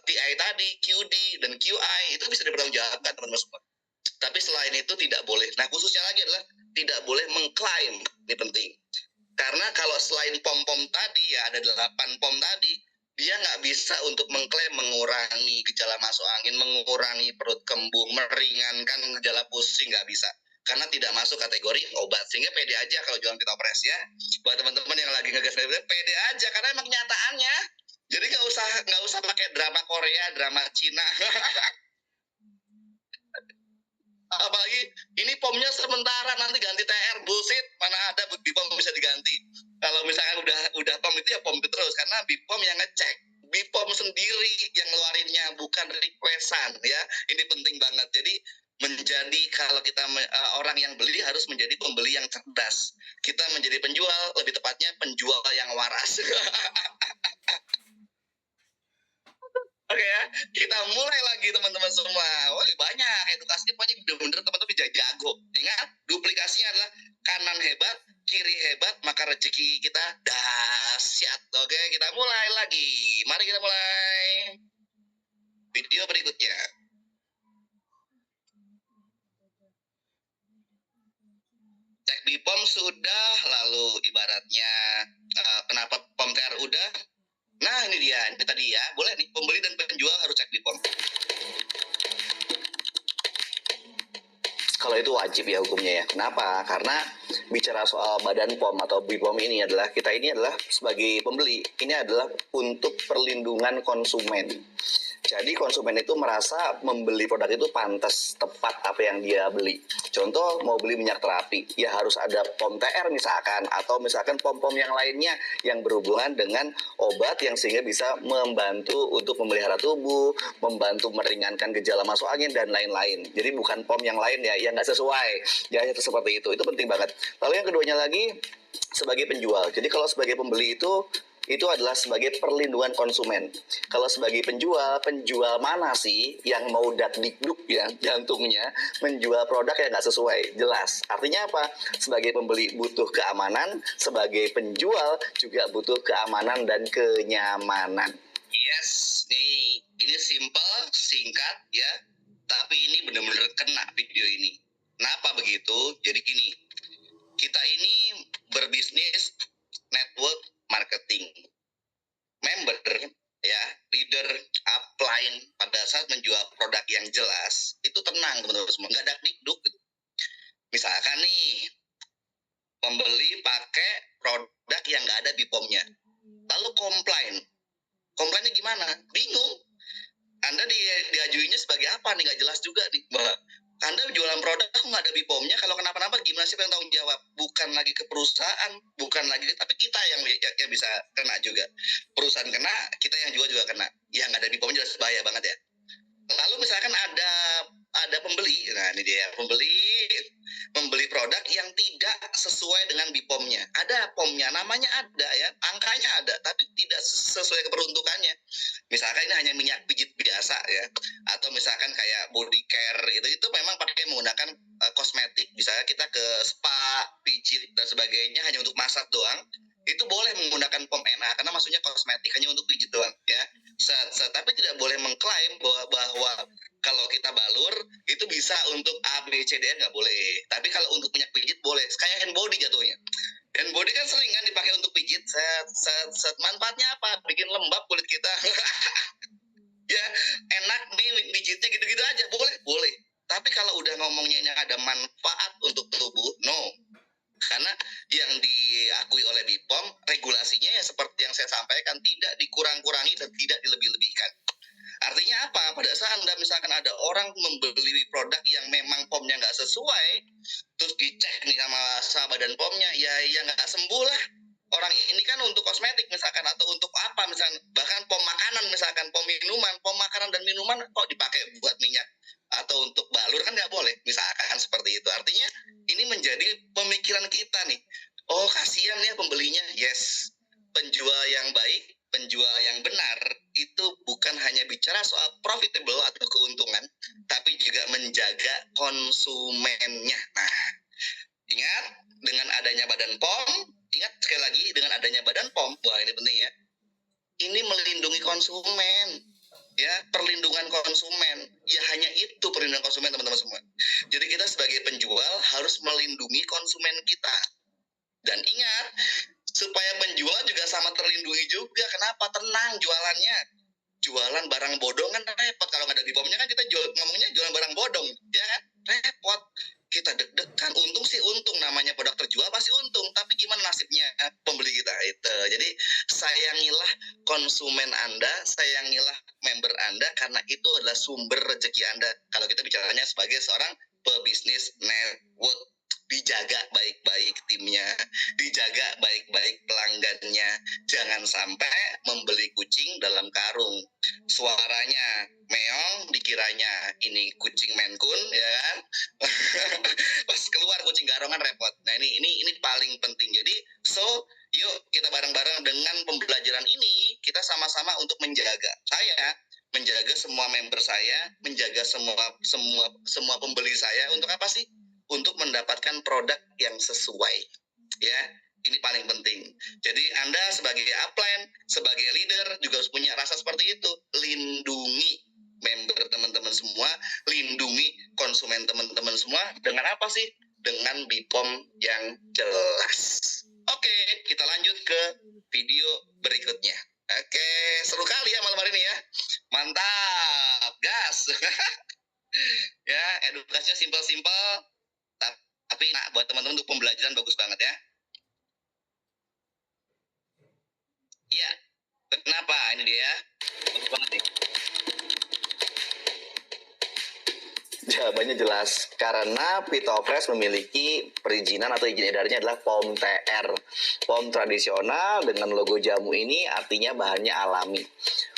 TI tadi, QD dan QI, itu bisa dipertanggungjawabkan teman-teman semua. Tapi selain itu tidak boleh. Nah, khususnya lagi adalah tidak boleh mengklaim. Ini penting. Karena kalau selain pom-pom tadi, ya ada 8 pom tadi, dia nggak bisa untuk mengklaim mengurangi gejala masuk angin, mengurangi perut kembung, meringankan gejala pusing, nggak bisa. Karena tidak masuk kategori obat. Sehingga pede aja kalau jualan Bitopres ya. Buat teman-teman yang lagi ngegas pede aja, karena emang kenyataannya. Jadi nggak usah pakai drama Korea, drama Cina. Apalagi ini pomnya sementara, nanti ganti TR, bullshit. Mana ada Bipom bisa diganti. Kalau misalkan udah pom itu ya pom terus, karena Bipom yang ngecek. Bipom sendiri yang ngeluarinnya, bukan requestan ya. Ini penting banget. Jadi menjadi kalau kita orang yang beli harus menjadi pembeli yang cerdas. Kita menjadi penjual, lebih tepatnya penjual yang waras. Oke ya, kita mulai lagi teman-teman semua. Wah, banyak edukasinya, pokoknya bener-bener teman-teman bisa jago. Ingat, duplikasinya adalah kanan hebat, kiri hebat, maka rezeki kita dahsyat. Oke, kita mulai lagi. Mari kita mulai video berikutnya. Cek Bipom sudah, lalu ibaratnya kenapa POM TR udah? Nah ini dia, ini tadi ya, boleh nih, pembeli dan penjual harus cek Bipom. Kalau itu wajib ya hukumnya ya. Kenapa? Karena bicara soal badan POM atau Bipom ini adalah, kita ini adalah sebagai pembeli, ini adalah untuk perlindungan konsumen. Jadi konsumen itu merasa membeli produk itu pantas, tepat apa yang dia beli. Contoh mau beli minyak terapi, ya harus ada POM TR misalkan, atau misalkan pom-pom yang lainnya yang berhubungan dengan obat yang sehingga bisa membantu untuk memelihara tubuh, membantu meringankan gejala masuk angin dan lain-lain. Jadi bukan POM yang lain ya, yang nggak sesuai. Ya itu seperti itu penting banget. Lalu yang keduanya lagi sebagai penjual. Jadi kalau sebagai pembeli itu adalah sebagai perlindungan konsumen. Kalau sebagai penjual mana sih yang mau dakdikduk ya jantungnya menjual produk yang nggak sesuai? Jelas. Artinya apa? Sebagai pembeli butuh keamanan, sebagai penjual juga butuh keamanan dan kenyamanan. Yes, ini simple, singkat ya, tapi ini benar-benar kena video ini. Kenapa begitu? Jadi gini, kita ini berbisnis network marketing. Member ya, leader, upline pada saat menjual produk yang jelas, itu tenang teman-teman semua, nggak dakdikduk gitu. Misalkan nih, pembeli pakai produk yang nggak ada Bipomnya, lalu komplainnya gimana? Bingung. Anda diajuinnya sebagai apa nih, nggak jelas juga nih. Anda jualan produk nggak ada Bipomnya, kalau kenapa-napa gimana sih yang tanggung jawab? Bukan lagi ke perusahaan, tapi kita yang bisa kena juga. Perusahaan kena, kita yang jual juga kena. Yang nggak ada Bipomnya jelas bahaya banget ya. Lalu misalkan ada pembeli, nah ini dia, membeli produk yang tidak sesuai dengan Bipomnya. Ada POMnya, namanya ada ya, angkanya ada, tapi tidak sesuai keperuntukannya. Misalkan ini hanya minyak pijit biasa ya, atau misalkan kayak body care gitu, itu memang pakai menggunakan kosmetik. Misalnya kita ke spa, pijit dan sebagainya hanya untuk massage doang, itu boleh menggunakan POM NA karena maksudnya kosmetik hanya untuk pijit doang ya. Tapi tidak boleh mengklaim bahwa kalau kita balur itu bisa untuk A, B, C, D nggak boleh. Tapi kalau untuk minyak pijit boleh. Kayak hand body jatuhnya. Hand body kan sering kan dipakai untuk pijit. Manfaatnya apa? Bikin lembab kulit kita. Ya enak nih pijitnya gitu-gitu aja. Boleh. Tapi kalau udah ngomongnya ini ada manfaat untuk tubuh, no. Karena yang diakui oleh BPOM, regulasinya ya seperti yang saya sampaikan, tidak dikurang-kurangi dan tidak dilebih-lebihkan. Artinya apa? Pada saat Anda misalkan ada orang membeli produk yang memang POM-nya nggak sesuai, terus dicek nih sama badan POM-nya, ya nggak sembuh lah. Orang ini kan untuk kosmetik misalkan, atau untuk apa misalkan, bahkan POM makanan misalkan, POM minuman, POM makanan dan minuman kok dipakai buat minyak atau untuk balur kan nggak boleh, misalkan seperti itu. Artinya ini menjadi pemikiran kita nih. Oh kasihan ya pembelinya, yes. Penjual yang baik, penjual yang benar itu bukan hanya bicara soal profitable atau keuntungan, tapi juga menjaga konsumennya. Nah, ingat dengan adanya Badan POM, ingat sekali lagi dengan adanya Badan POM, wah ini penting ya. Ini melindungi konsumen, ya, perlindungan konsumen. Ya hanya itu perlindungan konsumen teman-teman semua. Jadi kita sebagai penjual harus melindungi konsumen kita. Dan ingat, supaya penjual juga sama terlindungi juga. Kenapa? Tenang jualannya. Jualan barang bodong kan repot. Kalau nggak ada di POM-nya kan kita ngomongnya jualan barang bodong. Ya kan? Repot. Kita deg-degan. Untung sih untung. Namanya produk terjual pasti untung. Tapi gimana nasibnya pembeli kita? Itu. Jadi sayangilah konsumen Anda. Sayangilah member Anda. Karena itu adalah sumber rezeki Anda. Kalau kita bicaranya sebagai seorang pebisnis network. Dijaga baik-baik timnya, dijaga baik-baik pelanggannya. Jangan sampai membeli kucing dalam karung. Suaranya meong, dikiranya ini kucing Maine Coon, ya kan? Pas keluar kucing garongan repot. Nah ini paling penting. Jadi yuk kita bareng-bareng dengan pembelajaran ini, kita sama-sama untuk menjaga. Saya menjaga semua member saya, menjaga semua pembeli saya untuk apa sih? Untuk mendapatkan produk yang sesuai, ya. Ini paling penting. Jadi Anda sebagai upline, sebagai leader juga harus punya rasa seperti itu. Lindungi member teman-teman semua, lindungi konsumen teman-teman semua dengan apa sih? Dengan BPOM yang jelas. Oke, kita lanjut ke video berikutnya. Oke, seru kali ya malam hari ini ya. Mantap, gas. Ya, edukasinya simpel-simpel. Tapi buat teman-teman untuk pembelajaran bagus banget ya. Iya, kenapa? Ini dia. Bagus banget nih. Jawabannya jelas, karena Pitofresh memiliki perizinan atau izin edarnya adalah POM TR. POM tradisional dengan logo jamu ini artinya bahannya alami.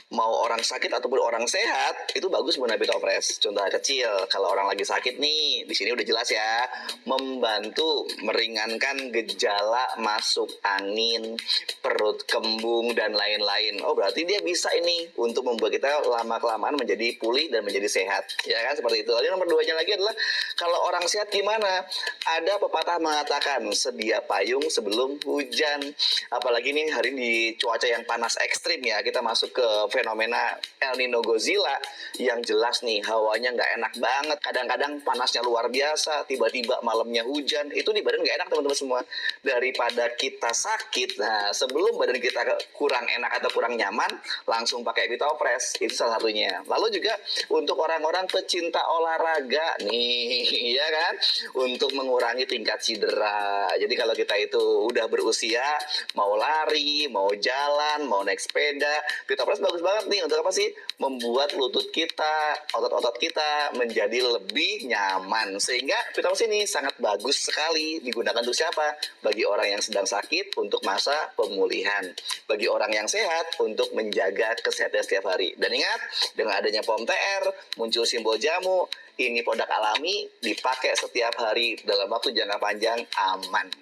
Mau orang sakit ataupun orang sehat itu bagus menggunakan Pitofresh. Contoh kecil, kalau orang lagi sakit nih, di sini udah jelas ya, membantu meringankan gejala masuk angin, perut kembung dan lain-lain. Oh berarti dia bisa ini untuk membuat kita lama-kelamaan menjadi pulih dan menjadi sehat, ya kan seperti itu. Lalu nomor 2-nya lagi adalah kalau orang sehat gimana? Ada pepatah mengatakan sedia payung sebelum hujan. Apalagi nih hari ini di cuaca yang panas ekstrim ya, kita masuk ke fenomena El Nino Godzilla yang jelas nih hawanya nggak enak banget. Kadang-kadang panasnya luar biasa, tiba-tiba malamnya hujan. Itu di badan nggak enak teman-teman semua. Daripada kita sakit, nah sebelum badan kita kurang enak atau kurang nyaman, langsung pakai Pitofresh. Itu salah satunya. Lalu juga untuk orang-orang pecinta olahraga nih, ya kan? Untuk mengurangi tingkat cedera. Jadi kalau kita itu udah berusia, mau lari, mau jalan, mau naik sepeda, Pitofresh bagus banget nih untuk apa sih? Membuat lutut kita, otot-otot kita menjadi lebih nyaman. Sehingga Pitofresh ini sangat bagus sekali digunakan untuk siapa? Bagi orang yang sedang sakit untuk masa pemulihan. Bagi orang yang sehat untuk menjaga kesehatan setiap hari. Dan ingat, dengan adanya POM TR, muncul simbol jamu, ini produk alami, dipakai setiap hari dalam waktu jangka panjang, aman.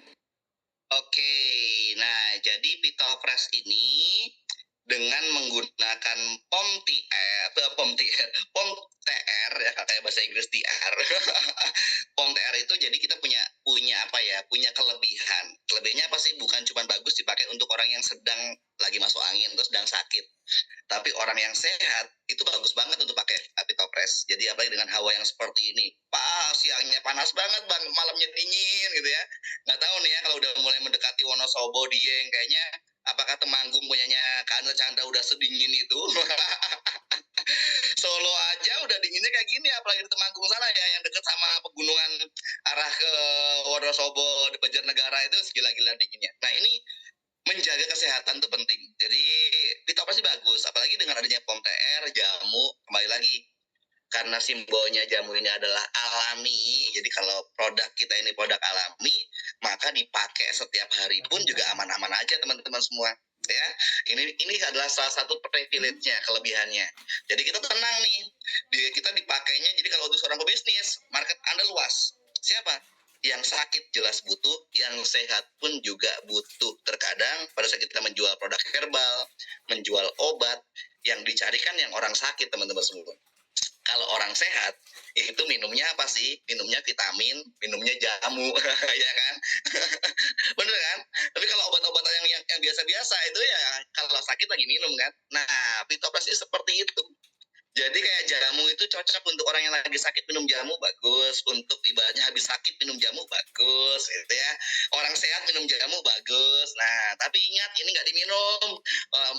Oke, nah jadi Pitofresh ini dengan menggunakan POM TR ya kayak bahasa Inggris TR. POM TR itu jadi kita punya punya apa ya? Punya kelebihan. Kelebihannya apa sih? Bukan cuma bagus dipakai untuk orang yang sedang lagi masuk angin terus sedang sakit. Tapi orang yang sehat itu bagus banget untuk pakai Apitopres. Jadi apalagi dengan hawa yang seperti ini. Siangnya panas banget bang, malamnya dingin gitu ya. Nggak tahu nih ya kalau udah mulai mendekati Wonosobo, Dieng, kayaknya apakah Temanggung punyanya Kanel Chandra udah sedingin itu? Solo aja udah dinginnya kayak gini, apalagi di Temanggung sana ya yang deket sama pegunungan arah ke Wonosobo di Banjarnegara itu segila-gila dinginnya. Nah ini menjaga kesehatan tuh penting. Jadi Pitopres sih bagus, apalagi dengan adanya POM TR, jamu, kembali lagi karena simbolnya jamu ini adalah alami. Jadi kalau produk kita ini produk alami, maka dipakai setiap hari pun juga aman-aman aja teman-teman semua. Ya, ini adalah salah satu privilege-nya, kelebihannya. Jadi kita tenang nih, kita dipakainya. Jadi kalau untuk seorang pebisnis, market Anda luas. Siapa? Yang sakit jelas butuh, yang sehat pun juga butuh. Terkadang pada saat kita menjual produk herbal, menjual obat, yang dicarikan yang orang sakit teman-teman semua. Kalau orang sehat itu minumnya apa sih? Minumnya vitamin, minumnya jamu, ya kan? Bener kan? Tapi kalau obat-obatan yang biasa-biasa itu ya kalau sakit lagi minum kan. Nah, Pitopres ini seperti itu. Jadi kayak jamu itu cocok untuk orang yang lagi sakit minum jamu bagus, untuk ibaratnya habis sakit minum jamu bagus, gitu ya. Orang sehat minum jamu bagus. Nah, tapi ingat ini nggak diminum.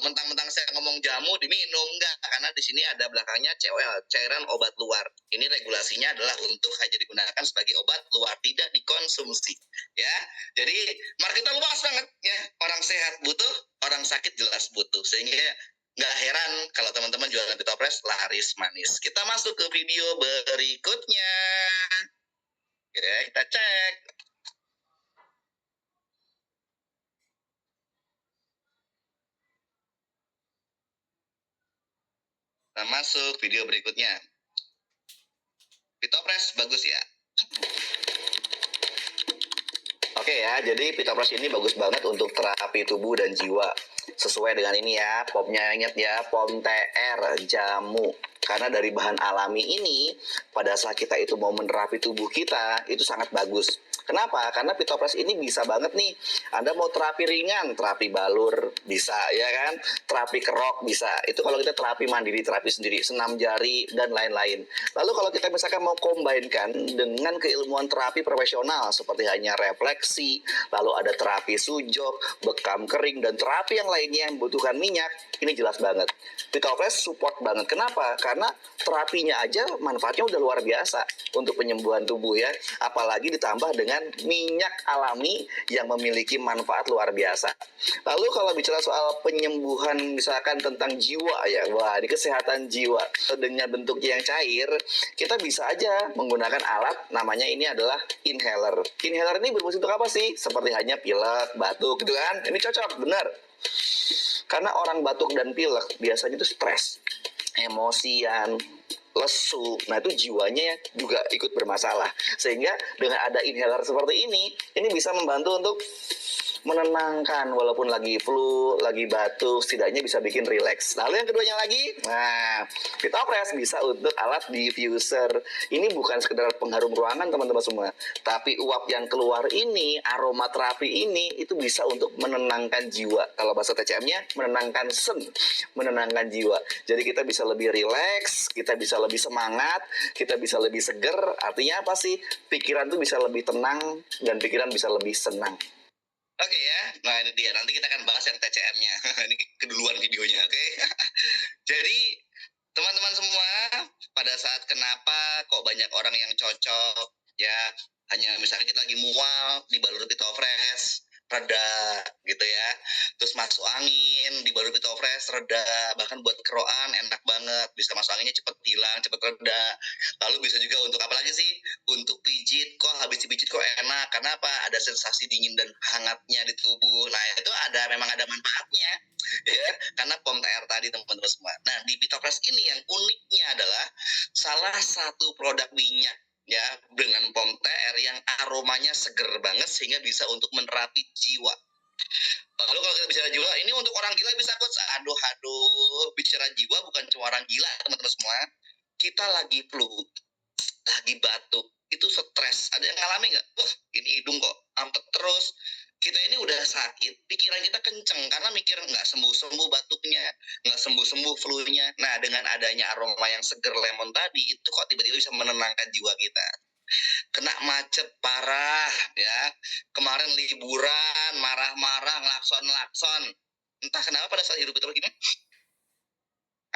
Mentang-mentang saya ngomong jamu diminum enggak, karena di sini ada belakangnya cairan obat luar. Ini regulasinya adalah untuk hanya digunakan sebagai obat luar, tidak dikonsumsi. Ya, jadi marketnya luas banget ya. Orang sehat butuh, orang sakit jelas butuh. Sehingga nggak heran kalau teman-teman jualan Pitopres laris manis. Kita masuk ke video berikutnya. Ya, kita cek. Kita masuk video berikutnya. Pitopres bagus ya. Oke ya, jadi Pitopres ini bagus banget untuk terapi tubuh dan jiwa. Sesuai dengan ini ya, POM-nya ingat ya, POM TR, jamu. Karena dari bahan alami ini, pada saat kita itu mau menerapi tubuh kita, itu sangat bagus. Kenapa? Karena Pitopres ini bisa banget nih. Anda mau terapi ringan, terapi balur, bisa ya kan? Terapi kerok, bisa. Itu kalau kita terapi mandiri, terapi sendiri, senam jari, dan lain-lain. Lalu kalau kita misalkan mau combine-kan dengan keilmuan terapi profesional, seperti hanya refleksi, lalu ada terapi sujok, bekam kering, dan terapi yang lainnya yang membutuhkan minyak, ini jelas banget. Pitopres support banget. Kenapa? Karena terapinya aja manfaatnya udah luar biasa untuk penyembuhan tubuh ya. Apalagi ditambah dengan minyak alami yang memiliki manfaat luar biasa. Lalu kalau bicara soal penyembuhan misalkan tentang jiwa ya, wah ini kesehatan jiwa dengan bentuknya yang cair, kita bisa aja menggunakan alat namanya ini adalah inhaler. Inhaler ini berfungsi untuk apa sih? Seperti hanya pilek, batuk gitu kan? Ini cocok, benar. Karena orang batuk dan pilek biasanya itu stres, emosian, lesu. Nah itu jiwanya juga ikut bermasalah. Sehingga dengan ada inhaler seperti ini bisa membantu untuk menenangkan walaupun lagi flu, lagi batuk, setidaknya bisa bikin rileks. Lalu yang keduanya lagi, nah Pitopres bisa untuk alat diffuser. Ini bukan sekedar pengharum ruangan teman-teman semua, tapi uap yang keluar ini, aromaterapi ini itu bisa untuk menenangkan jiwa. Kalau bahasa TCM-nya menenangkan menenangkan jiwa. Jadi kita bisa lebih rileks, kita bisa lebih semangat, kita bisa lebih seger. Artinya apa sih? Pikiran tuh bisa lebih tenang dan pikiran bisa lebih senang. Oke ya, nah ini dia. Nanti kita akan bahas yang TCM-nya. Ini keduluan videonya, oke? Jadi, teman-teman semua, pada saat kenapa kok banyak orang yang cocok, ya, hanya misalnya kita lagi mual, dibalur Pitopres, reda, gitu ya. Terus masuk angin, dibalur Pitopres, reda. Bahkan buat keroan, enak banget. Bisa masuk anginnya cepet hilang, cepet reda. Lalu bisa juga untuk apa lagi sih? Untuk pijit, kok habis dipijit kok enak. Karena apa? Ada sensasi dingin dan hangatnya di tubuh. Nah itu memang ada manfaatnya. Ya, karena POM TR tadi teman-teman semua. Nah di Pitopres ini yang uniknya adalah salah satu produk minyak ya dengan POM TR yang aromanya seger banget sehingga bisa untuk menerapi jiwa. Lalu kalau kita bicara jiwa, ini untuk orang gila bisa coach. Aduh, bicara jiwa bukan cuma orang gila teman-teman semua. Kita lagi flu, lagi batuk, itu stres. Ada yang ngalami nggak? Wah, ini hidung kok ampet terus. Kita ini udah sakit, pikiran kita kenceng karena mikir nggak sembuh-sembuh batuknya, nggak sembuh-sembuh flu-nya. Nah, dengan adanya aroma yang seger lemon tadi, itu kok tiba-tiba bisa menenangkan jiwa kita. Kena macet parah ya, kemarin liburan marah-marah ngelakson entah kenapa pada saat hidup itu begini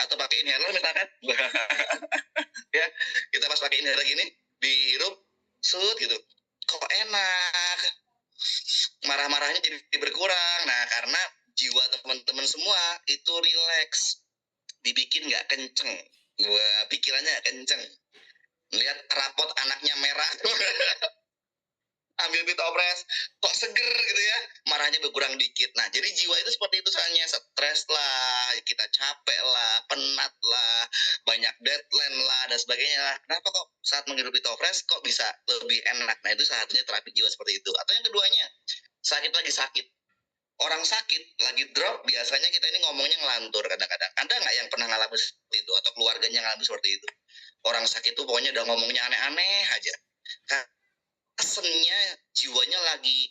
atau pakai inhaler misalkan ya, kita pas pakai inhaler gini dihirup sut gitu, kok enak, marah-marahnya jadi berkurang. Nah, karena jiwa teman-teman semua itu rileks, dibikin nggak kenceng. Wah, pikirannya nggak kenceng, lihat rapot anaknya merah ambil pitopres kok seger gitu ya, marahnya berkurang dikit. Nah, jadi jiwa itu seperti itu soalnya, stres lah, kita capek lah, penat lah, banyak deadline lah dan sebagainya lah. Kenapa kok saat menghirup pitopres kok bisa lebih enak? Nah, itu salah satunya terapi jiwa seperti itu. Atau yang keduanya, sakit, orang sakit lagi drop, biasanya kita ini ngomongnya ngelantur kadang-kadang. Ada nggak yang pernah ngalamin seperti itu atau keluarganya ngalamin seperti itu? Orang sakit tuh pokoknya udah ngomongnya aneh-aneh aja, sennya jiwanya lagi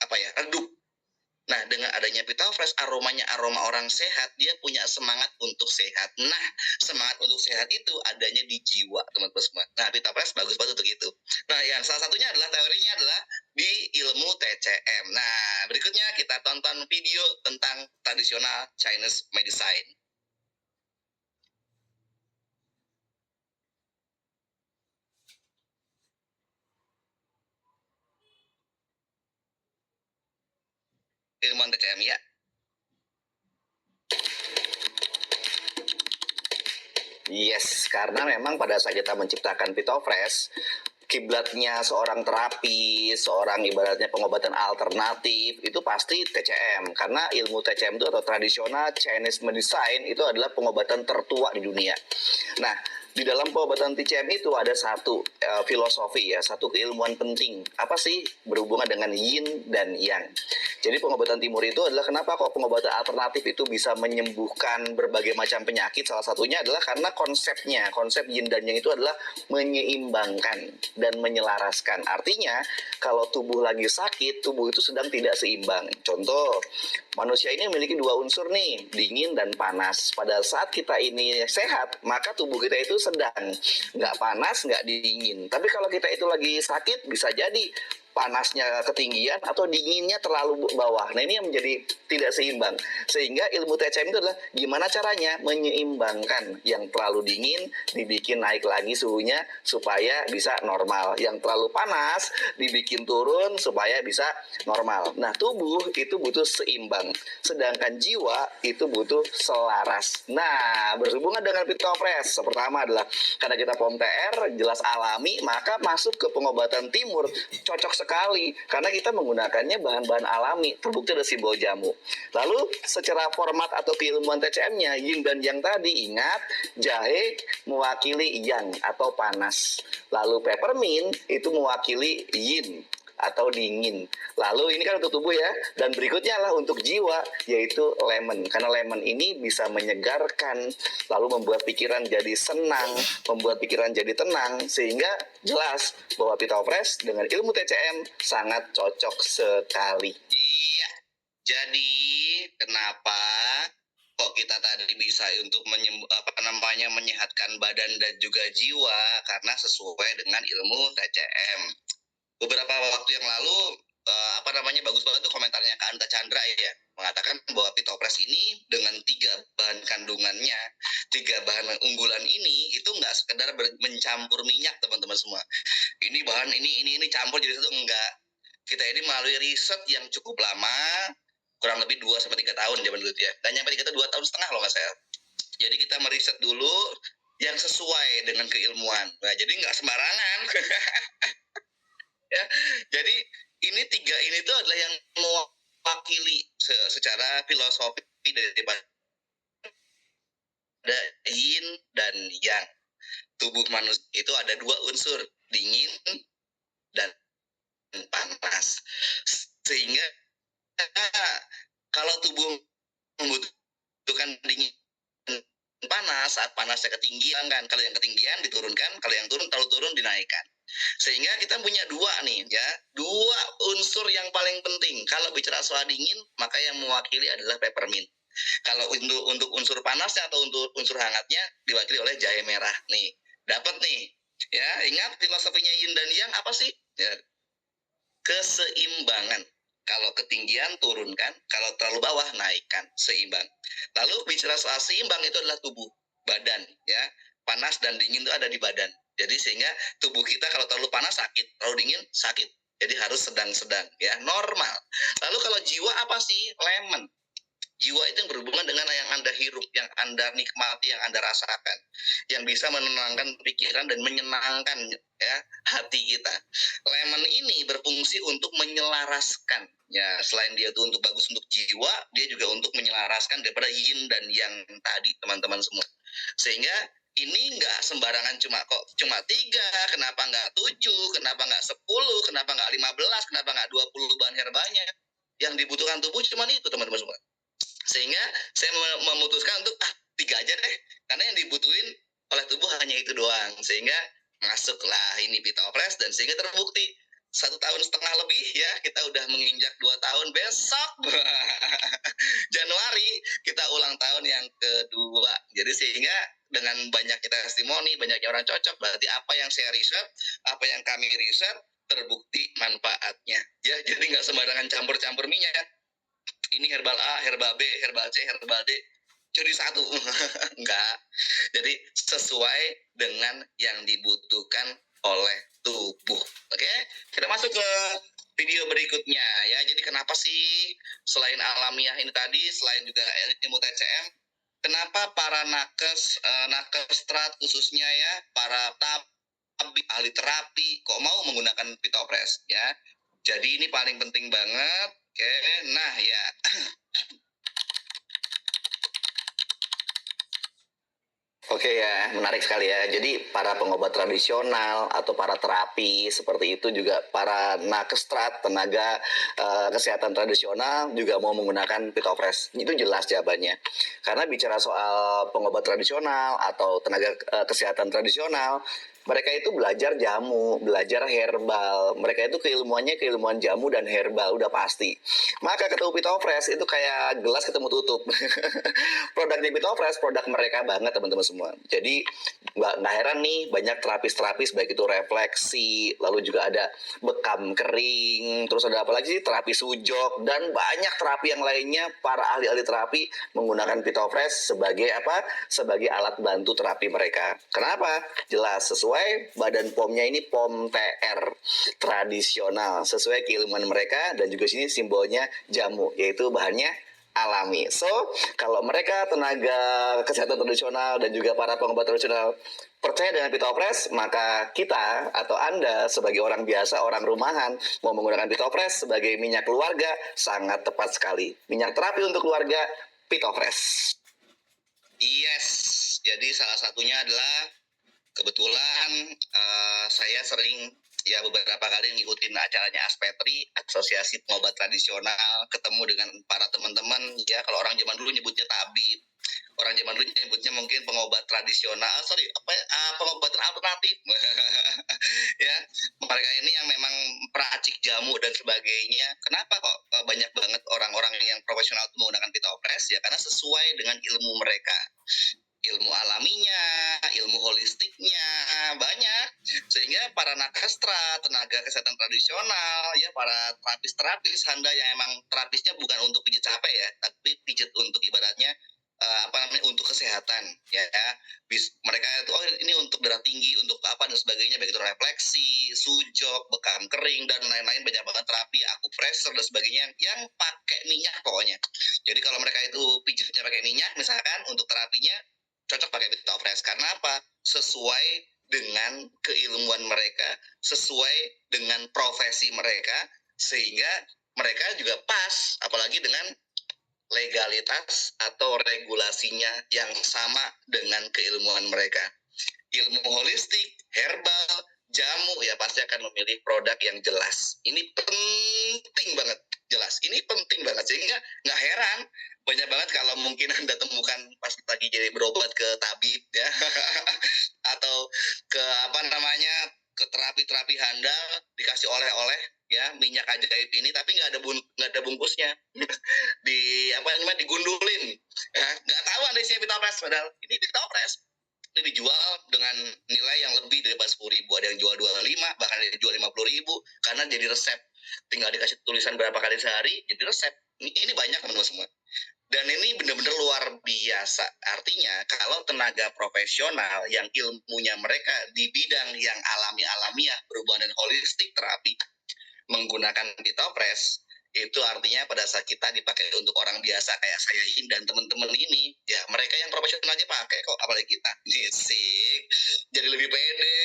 apa ya, redup. Nah, dengan adanya pitofresh, aromanya aroma orang sehat, dia punya semangat untuk sehat. Nah, semangat untuk sehat itu adanya di jiwa, teman-teman semua. Nah, pitofresh bagus banget untuk itu. Nah, yang salah satunya adalah teorinya adalah di ilmu TCM. Nah, berikutnya kita tonton video tentang tradisional Chinese medicine. Ilmuwan TCM ya. Yes, karena memang pada saat kita menciptakan pitofresh, kiblatnya seorang terapis, seorang ibaratnya pengobatan alternatif, itu pasti TCM. Karena ilmu TCM itu atau tradisional Chinese medicine itu adalah pengobatan tertua di dunia. Nah, di dalam pengobatan TCM itu ada satu filosofi ya, satu keilmuan penting. Apa sih berhubungan dengan yin dan yang? Jadi pengobatan timur itu adalah kenapa kok pengobatan alternatif itu bisa menyembuhkan berbagai macam penyakit. Salah satunya adalah karena konsepnya, konsep yin dan yang itu adalah menyeimbangkan dan menyelaraskan. Artinya kalau tubuh lagi sakit, tubuh itu sedang tidak seimbang. Contoh, manusia ini memiliki dua unsur nih, dingin dan panas. Pada saat kita ini sehat, maka tubuh kita itu sedang, nggak panas, nggak dingin. Tapi kalau kita itu lagi sakit, bisa jadi panasnya ketinggian atau dinginnya terlalu bawah. Nah, ini yang menjadi tidak seimbang. Sehingga ilmu TCM itu adalah gimana caranya menyeimbangkan yang terlalu dingin dibikin naik lagi suhunya supaya bisa normal. Yang terlalu panas dibikin turun supaya bisa normal. Nah, tubuh itu butuh seimbang. Sedangkan jiwa itu butuh selaras. Nah, berhubungan dengan pitofresh, pertama adalah karena kita POM TR jelas alami, maka masuk ke pengobatan timur cocok sekali karena kita menggunakannya bahan-bahan alami, terbukti ada simbol jamu. Lalu secara format atau keilmuan TCM-nya yin dan yang tadi, ingat jahe mewakili yang atau panas, lalu peppermint itu mewakili yin atau dingin. Lalu ini kan untuk tubuh ya, dan berikutnya lah untuk jiwa, yaitu lemon. Karena lemon ini bisa menyegarkan, lalu membuat pikiran jadi senang, membuat pikiran jadi tenang, sehingga jelas bahwa pitofresh dengan ilmu TCM sangat cocok sekali. Iya, jadi kenapa kok kita tadi bisa untuk menyehatkan badan dan juga jiwa, karena sesuai dengan ilmu TCM. Beberapa waktu yang lalu bagus banget tuh komentarnya Kak Anta Chandra ya, mengatakan bahwa pitopres ini dengan 3 bahan kandungannya, 3 bahan unggulan ini itu nggak sekedar mencampur minyak teman-teman semua. Ini bahan ini campur jadi satu, enggak. Kita ini melalui riset yang cukup lama, kurang lebih 2-3 tahun zaman dulu ya. Dan nyampe 2 tahun setengah loh Mas ya. Jadi kita meriset dulu yang sesuai dengan keilmuan. Nah, jadi nggak sembarangan. Ya, jadi ini 3 ini tuh adalah yang mewakili secara filosofi daripada yin dan yang. Tubuh manusia itu ada 2 unsur, dingin dan panas. Sehingga kalau tubuh membutuhkan dingin panas, saat panasnya ketinggian kan, kalau yang ketinggian diturunkan, kalau yang terlalu turun dinaikkan. Sehingga kita punya dua nih ya, dua unsur yang paling penting. Kalau bicara soal dingin, maka yang mewakili adalah peppermint. Kalau untuk unsur panasnya atau untuk unsur hangatnya diwakili oleh jahe merah nih. Dapat nih. Ya, ingat filosofinya yin dan yang apa sih? Ya, keseimbangan. Kalau ketinggian turunkan, kalau terlalu bawah naikkan, seimbang. Lalu bicara soal seimbang itu adalah tubuh, badan ya. Panas dan dingin itu ada di badan. Jadi sehingga tubuh kita kalau terlalu panas sakit, terlalu dingin sakit. Jadi harus sedang-sedang ya, normal. Lalu kalau jiwa apa sih? Lemon. Jiwa itu yang berhubungan dengan yang Anda hirup, yang Anda nikmati, yang Anda rasakan, yang bisa menenangkan pikiran dan menyenangkan ya hati kita. Lemon ini berfungsi untuk menyelaraskan. Ya, selain dia itu untuk bagus untuk jiwa, dia juga untuk menyelaraskan daripada yin dan yang tadi teman-teman semua. Sehingga ini nggak sembarangan cuma 3, kenapa nggak 7, kenapa nggak 10, kenapa nggak 15, kenapa nggak 20 bahan herbalnya. Yang dibutuhkan tubuh cuma itu teman-teman semua. Sehingga saya memutuskan untuk 3 aja deh, karena yang dibutuhin oleh tubuh hanya itu doang. Sehingga masuklah ini Pitofresh dan sehingga terbukti 1,5 tahun lebih ya, kita udah menginjak 2 tahun besok Januari kita ulang tahun yang kedua. Jadi sehingga dengan banyaknya testimoni, banyaknya orang cocok, berarti apa yang saya riset, apa yang kami riset terbukti manfaatnya. Ya, jadi nggak sembarangan campur-campur minyak. Ini herbal A, herbal B, herbal C, herbal D. Jadi satu. Enggak. Jadi sesuai dengan yang dibutuhkan oleh tubuh. Oke? Kita masuk ke video berikutnya ya. Jadi kenapa sih selain alamiah ini tadi, selain juga ilmu TCM, kenapa para nakes strat khususnya ya, para ahli terapi kok mau menggunakan Pitofresh ya. Jadi ini paling penting banget. Oke, nah ya. Oke ya, menarik sekali ya. Jadi para pengobat tradisional atau para terapi seperti itu juga para nakestrat, tenaga kesehatan tradisional juga mau menggunakan Pitofresh. Itu jelas jawabannya. Karena bicara soal pengobat tradisional atau tenaga kesehatan tradisional, mereka itu belajar jamu, belajar herbal. Mereka itu keilmuannya keilmuan jamu dan herbal, udah pasti. Maka ketemu Pitofresh itu kayak gelas ketemu tutup. Produknya Pitofresh, produk mereka banget teman-teman semua. Jadi nggak heran nih banyak terapis-terapis baik itu refleksi, lalu juga ada bekam kering, terus ada apa lagi sih terapi sujok dan banyak terapi yang lainnya. Para ahli-ahli terapi menggunakan Pitofresh sebagai apa? Sebagai alat bantu terapi mereka. Kenapa? Jelas sesuai badan POM-nya ini POM TR tradisional, sesuai keilmuan mereka dan juga sini simbolnya jamu yaitu bahannya alami. So, kalau mereka tenaga kesehatan tradisional dan juga para pengobat tradisional percaya dengan Pitofresh, maka kita atau Anda sebagai orang biasa, orang rumahan mau menggunakan Pitofresh sebagai minyak keluarga sangat tepat sekali. Minyak terapi untuk keluarga, Pitofresh. Yes, jadi salah satunya adalah kebetulan saya sering ya beberapa kali ngikutin acaranya Aspetri, Asosiasi Pengobat Tradisional, ketemu dengan para teman-teman ya. Kalau orang zaman dulu nyebutnya tabib, orang zaman dulu nyebutnya mungkin pengobat tradisional, pengobatan alternatif. Ya, mereka ini yang memang peracik jamu dan sebagainya. Kenapa kok banyak banget orang-orang yang profesional menggunakan Pitofresh ya? Karena sesuai dengan ilmu mereka, ilmu alaminya, ilmu holistiknya banyak, sehingga para nakestra, tenaga kesehatan tradisional, ya para terapis-terapis Anda yang emang terapisnya bukan untuk pijat capek ya, tapi pijat untuk ibaratnya untuk kesehatan ya. Mereka itu ini untuk darah tinggi, untuk apa dan sebagainya, baik itu refleksi, sujok, bekam kering dan lain-lain, banyak banget terapi, akupressure dan sebagainya yang pakai minyak pokoknya. Jadi kalau mereka itu pijatnya pakai minyak misalkan untuk terapinya cocok pakai Pitofresh. Karena apa? Sesuai dengan keilmuan mereka, sesuai dengan profesi mereka, sehingga mereka juga pas, apalagi dengan legalitas atau regulasinya yang sama dengan keilmuan mereka. Ilmu holistik, herbal, jamu ya pasti akan memilih produk yang jelas. Ini penting banget. jelas. Ini penting banget sehingga nggak heran banyak banget kalau mungkin Anda temukan pas lagi jadi berobat ke tabib ya atau ke apa namanya ke terapi-terapi handal dikasih oleh-oleh ya minyak ajaib ini tapi nggak ada bungkusnya di apa namanya digundulin ya nggak tahu ada isinya Vitapres padahal ini Vitapres ini dijual dengan nilai yang lebih dari 10.000 ada yang jual 25 bahkan ada yang jual 50.000 karena jadi resep tinggal dikasih tulisan berapa kali sehari jadi resep ini banyak teman-teman semua dan ini benar-benar luar biasa artinya kalau tenaga profesional yang ilmunya mereka di bidang yang alamiah berhubungan dengan holistik terapi menggunakan Vitapres itu artinya pada saat kita dipakai untuk orang biasa kayak saya ini dan teman-teman ini ya mereka yang profesional aja pakai kok apalagi kita sih jadi lebih pede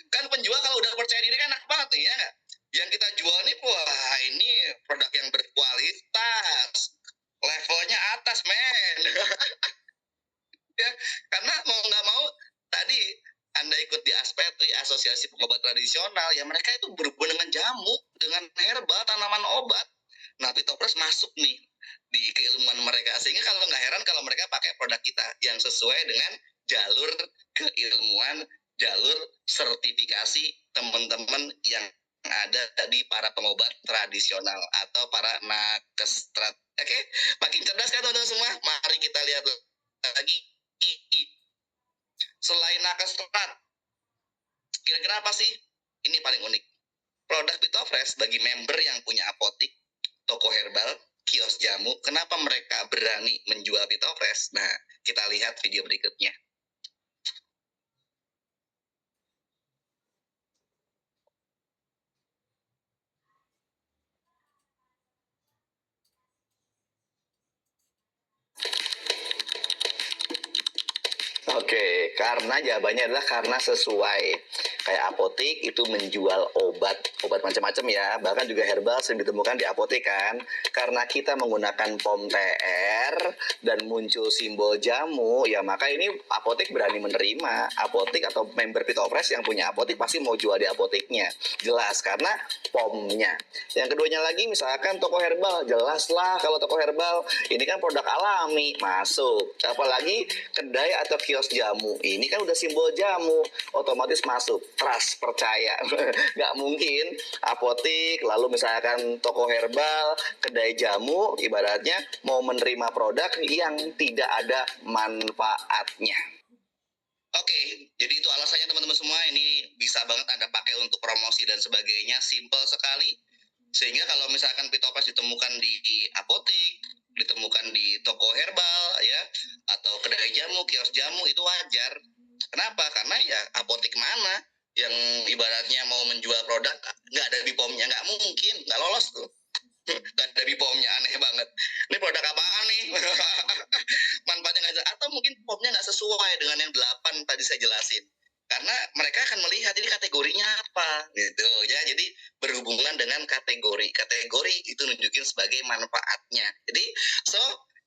kan penjual kalau udah percaya diri kan enak banget nih ya nggak yang kita jual nih wah ini produk yang berkualitas levelnya atas men ya karena mau nggak mau tadi Anda ikut di Aspetri Asosiasi Pengobat Tradisional ya mereka itu berhubungan dengan jamu dengan herbal tanaman obat nah Vitapres masuk nih di keilmuan mereka sehingga kalau nggak heran kalau mereka pakai produk kita yang sesuai dengan jalur keilmuan jalur sertifikasi teman-teman yang ada di para pengobat tradisional atau para nakestrat. Oke, makin cerdas kan teman-teman semua? Mari kita lihat lagi. Selain nakestrat, kira-kira apa sih? Ini paling unik. Produk Vitapres bagi member yang punya apotik, toko herbal, kios jamu, kenapa mereka berani menjual Vitapres? Nah, kita lihat video berikutnya. Oke, karena jawabannya adalah karena sesuai. Kayak apotik itu menjual obat macam-macam ya, bahkan juga herbal sering ditemukan di apotek kan. Karena kita menggunakan POM TR dan muncul simbol jamu, ya maka ini apotek berani menerima. Apotek atau member Vitapres yang punya apotek pasti mau jual di apoteknya. Jelas karena POM-nya. Yang keduanya lagi misalkan toko herbal, jelas lah kalau toko herbal ini kan produk alami masuk. Apalagi kedai atau kios jamu ini kan udah simbol jamu otomatis masuk trust percaya nggak mungkin apotik lalu misalkan toko herbal kedai jamu ibaratnya mau menerima produk yang tidak ada manfaatnya. Oke, jadi itu alasannya teman-teman semua ini bisa banget Anda pakai untuk promosi dan sebagainya, simple sekali. Sehingga kalau misalkan Vitapres ditemukan di apotik, ditemukan di toko herbal ya, atau kedai jamu, kios jamu itu wajar. Kenapa? Karena ya apotik mana yang ibaratnya mau menjual produk nggak ada BPOM-nya, nggak mungkin, nggak lolos tuh. Nggak ada BPOM-nya, aneh banget. Ini produk apaan nih? Manfaatnya nggak jelas. Atau mungkin POM-nya nggak sesuai dengan yang 8 tadi saya jelasin. Karena mereka akan melihat ini kategorinya apa gitu ya. Jadi berhubungan dengan kategori. Kategori itu nunjukin sebagai manfaatnya. Jadi so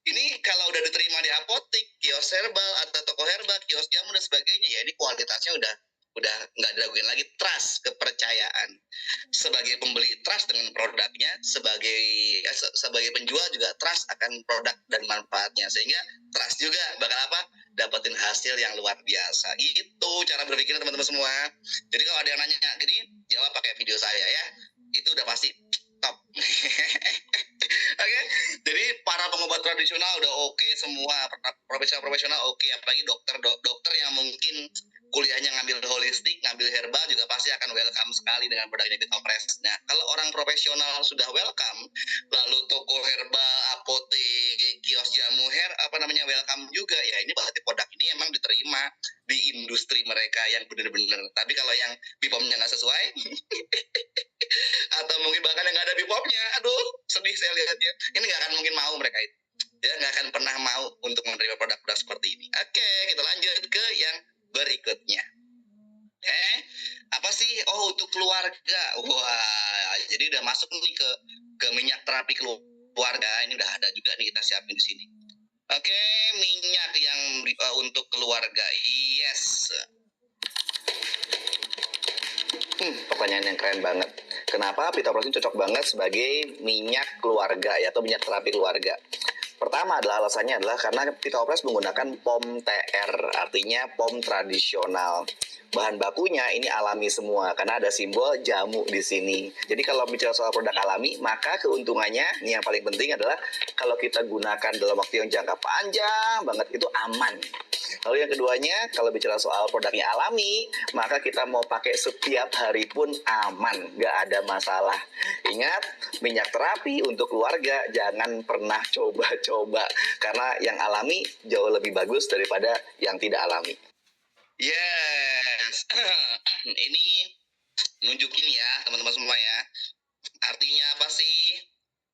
ini kalau udah diterima di apotik, kios herbal atau toko herbal, kios jamu dan sebagainya ya ini kualitasnya udah nggak diragukan lagi trust kepercayaan sebagai pembeli trust dengan produknya sebagai penjual juga trust akan produk dan manfaatnya sehingga trust juga bakal apa dapetin hasil yang luar biasa itu cara berpikir teman-teman semua jadi kalau ada yang nanya jadi jawab pakai video saya ya itu udah pasti top. Oke, jadi para pengobat tradisional udah oke semua, profesional oke, apalagi dokter yang mungkin kuliahnya ngambil holistik, ngambil herbal juga pasti akan welcome sekali dengan produknya Vitapres. Nah, kalau orang profesional sudah welcome, lalu toko herbal, apotek, kios jamu welcome juga ya. Ini berarti produk ini emang diterima di industri mereka yang benar-benar. Tapi kalau yang BPOM-nya nggak sesuai, atau mungkin bahkan yang nggak ada BPOM-nya, aduh sedih saya lihatnya. Ini nggak akan mungkin mau mereka itu. Ya nggak akan pernah mau untuk menerima produk-produk seperti ini. Oke, kita lanjut ke yang berikutnya. Apa sih? Oh, untuk keluarga. Wah, jadi udah masuk nih ke minyak terapi keluarga. Ini udah ada juga nih kita siapin di sini. Oke, minyak yang untuk keluarga. Yes. Pertanyaan yang keren banget. Kenapa Pitopras ini cocok banget sebagai minyak keluarga ya, atau minyak terapi keluarga? Pertama adalah alasannya adalah karena Pitopras menggunakan POM TR, artinya POM tradisional. Bahan bakunya ini alami semua karena ada simbol jamu di sini. Jadi kalau bicara soal produk alami, maka keuntungannya ini yang paling penting adalah kalau kita gunakan dalam waktu yang jangka panjang banget itu aman. Lalu yang keduanya, kalau bicara soal produknya alami, maka kita mau pakai setiap hari pun aman, nggak ada masalah. Ingat, minyak terapi untuk keluarga jangan pernah coba-coba, karena yang alami jauh lebih bagus daripada yang tidak alami. Yes. Ini nunjukin ya teman-teman semua ya. Artinya apa sih?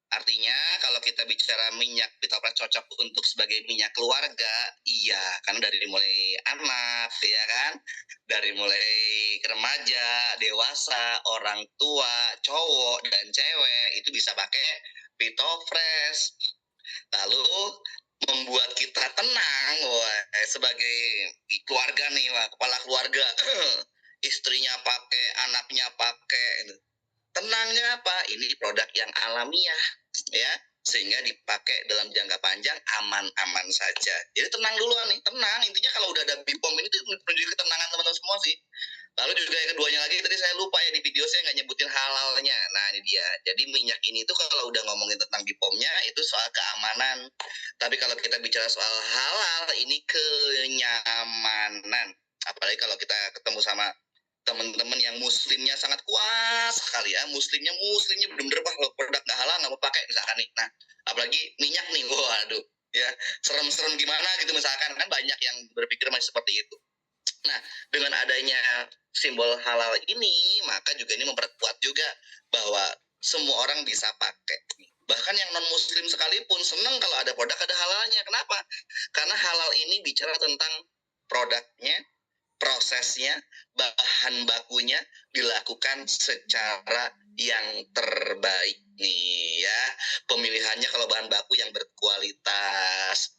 Artinya kalau kita bicara minyak Pitopras cocok untuk sebagai minyak keluarga, iya, karena dari mulai anak, ya kan, dari mulai remaja, dewasa, orang tua, cowok dan cewek itu bisa pakai Pitopras. Lalu membuat kita tenang, wah, sebagai keluarga nih, wah, kepala keluarga, istrinya pakai, anaknya pakai. Tenangnya apa? Ini produk yang alamiah, ya, sehingga dipakai dalam jangka panjang aman-aman saja. Jadi tenang dulu nih, tenang. Intinya kalau udah ada BPOM ini tuh menunjukkan ketenangan teman-teman semua sih. Lalu juga yang keduanya lagi, tadi saya lupa ya di video saya nggak nyebutin halalnya. Nah ini dia. Jadi minyak ini tuh kalau udah ngomongin tentang BPOM-nya itu soal keamanan. Tapi kalau kita bicara soal halal, ini kenyamanan. Apalagi kalau kita ketemu sama teman-teman yang muslimnya sangat kuat sekali ya, muslimnya bener-bener kalau produk nggak halal nggak mau pakai misalkan nih. Nah apalagi minyak nih, waduh ya, serem-serem gimana gitu misalkan, kan banyak yang berpikir masih seperti itu. Nah dengan adanya simbol halal ini, maka juga ini memperkuat juga bahwa semua orang bisa pakai. Bahkan yang non muslim sekalipun senang kalau ada produk ada halalnya. Kenapa? Karena halal ini bicara tentang produknya, prosesnya, bahan bakunya dilakukan secara yang terbaik nih ya. Pemilihannya kalau bahan baku yang berkualitas.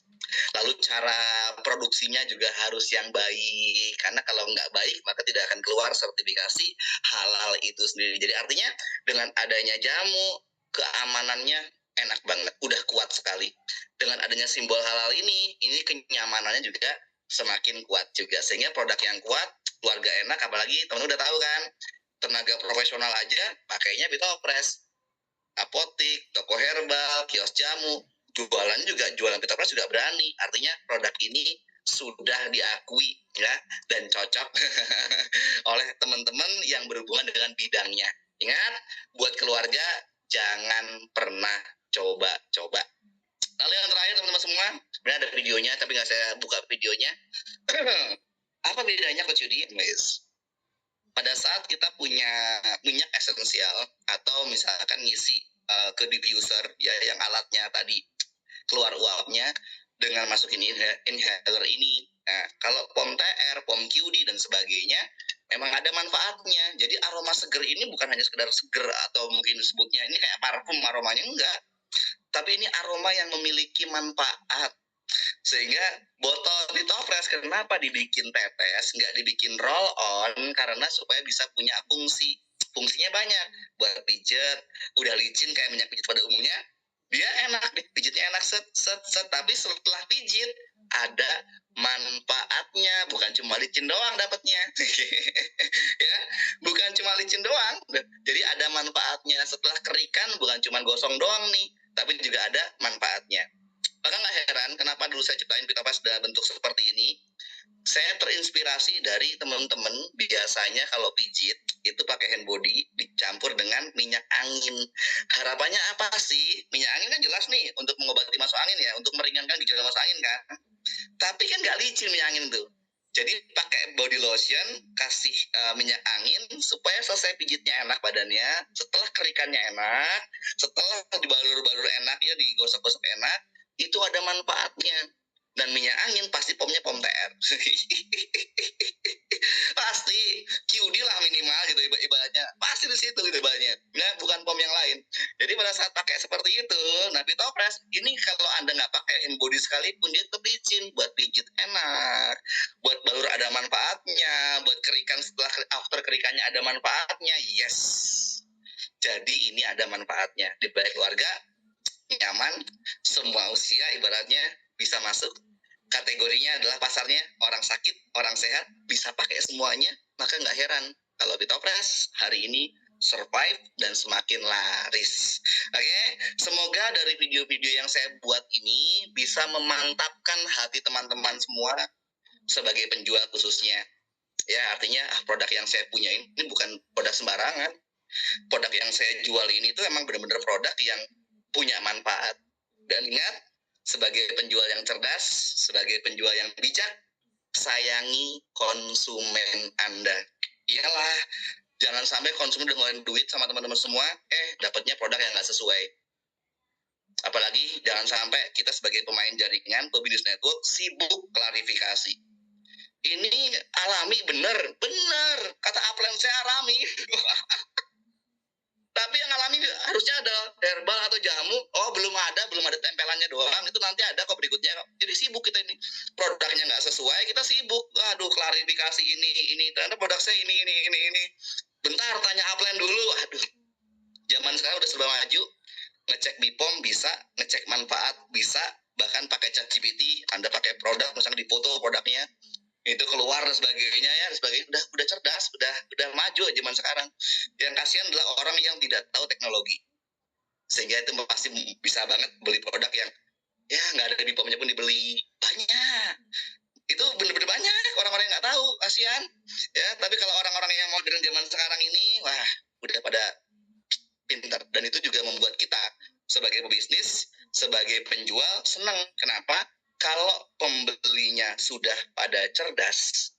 Lalu cara produksinya juga harus yang baik. Karena kalau nggak baik maka tidak akan keluar sertifikasi halal itu sendiri. Jadi artinya dengan adanya jamu, keamanannya enak banget, udah kuat sekali. Dengan adanya simbol halal ini kenyamanannya juga semakin kuat juga, sehingga produk yang kuat, keluarga enak. Apalagi teman-teman udah tahu kan, tenaga profesional aja pakainya Pitopras. Apotik, toko herbal, kios jamu, jualan Pitopras juga berani. Artinya produk ini sudah diakui ya dan cocok oleh teman-teman yang berhubungan dengan bidangnya. Ingat, buat keluarga jangan pernah coba-coba. Lalu yang terakhir teman-teman semua, sebenarnya ada videonya tapi nggak saya buka videonya. Apa bedanya Coach Yudi? Pada saat kita punya minyak esensial atau misalkan ngisi ke diffuser ya, yang alatnya tadi keluar uapnya dengan masukin inhaler ini. Nah, kalau POM TR, POM QD dan sebagainya memang ada manfaatnya. Jadi aroma seger ini bukan hanya sekedar seger atau mungkin disebutnya ini kayak parfum aromanya, enggak. Tapi ini aroma yang memiliki manfaat. Sehingga botol Pitopras kenapa dibikin tetes, nggak dibikin roll on, karena supaya bisa punya fungsinya banyak. Buat pijet, udah licin kayak minyak pijit pada umumnya, dia enak deh, pijitnya enak set, tapi setelah pijit ada manfaatnya, bukan cuma licin doang dapatnya. Ya, bukan cuma licin doang, jadi ada manfaatnya. Setelah kerikan bukan cuma gosong doang nih, tapi juga ada manfaatnya. Maka nggak heran kenapa dulu saya ciptain Pitopras dalam bentuk seperti ini. Saya terinspirasi dari teman-teman biasanya kalau pijit itu pakai hand body dicampur dengan minyak angin. Harapannya apa sih? Minyak angin kan jelas nih untuk mengobati masuk angin ya, untuk meringankan gejala masuk angin kan. Tapi kan nggak licin minyak angin tuh. Jadi pakai body lotion, kasih minyak angin supaya selesai pijitnya enak badannya, setelah kerikannya enak, setelah dibalur-balur enak ya, digosok-gosok enak, itu ada manfaatnya. Dan minyak angin pasti pomnya POM TR. Pasti QD lah minimal gitu ibaratnya. Pasti di situ gitu ibaratnya. Nah, bukan POM yang lain. Jadi pada saat pakai seperti itu, nah Pitopras ini kalau Anda nggak pakai hand body sekalipun dia tetap licin, buat pijit enak, buat balur ada manfaatnya, buat kerikan setelah after kerikannya ada manfaatnya. Yes. ada manfaatnya. Di balik keluarga nyaman, semua usia ibaratnya bisa masuk. Kategorinya adalah pasarnya orang sakit, orang sehat, bisa pakai semuanya. Maka nggak heran kalau Bitopres hari ini survive dan semakin laris. Oke, semoga dari video-video yang saya buat ini bisa memantapkan hati teman-teman semua sebagai penjual khususnya. Ya, artinya produk yang saya punya ini bukan produk sembarangan. Produk yang saya jual ini tuh emang benar-benar produk yang punya manfaat. Dan ingat, sebagai penjual yang cerdas, sebagai penjual yang bijak, sayangi konsumen Anda. Iyalah, jangan sampai konsumen udah ngeluarin duit sama teman-teman semua, dapatnya produk yang nggak sesuai. Apalagi jangan sampai kita sebagai pemain jaringan, pebisnis network, sibuk klarifikasi. Ini alami, bener, kata upline saya alami. Tapi yang alami harusnya ada herbal atau jamu. Oh, belum ada tempelannya doang. Itu nanti ada kok berikutnya. Jadi sibuk kita ini. Produknya nggak sesuai, kita sibuk. Aduh, klarifikasi ini. Ternyata produk saya ini. Bentar, tanya upline dulu. Aduh, zaman sekarang udah serba maju. Ngecek BPOM bisa, ngecek manfaat bisa. Bahkan pakai ChatGPT, Anda pakai produk, misalnya dipoto produknya. Itu keluar dan sebagainya udah cerdas, udah maju zaman sekarang. Yang kasihan adalah orang yang tidak tahu teknologi, sehingga itu pasti bisa banget beli produk yang ya nggak ada di BPOM-nya pun dibeli. Banyak itu, bener-bener banyak orang-orang yang nggak tahu, kasihan ya. Tapi kalau orang-orang yang modern zaman sekarang ini, wah, udah pada pintar. Dan itu juga membuat kita sebagai pebisnis, sebagai penjual senang. Kenapa? Kalau pembelinya sudah pada cerdas,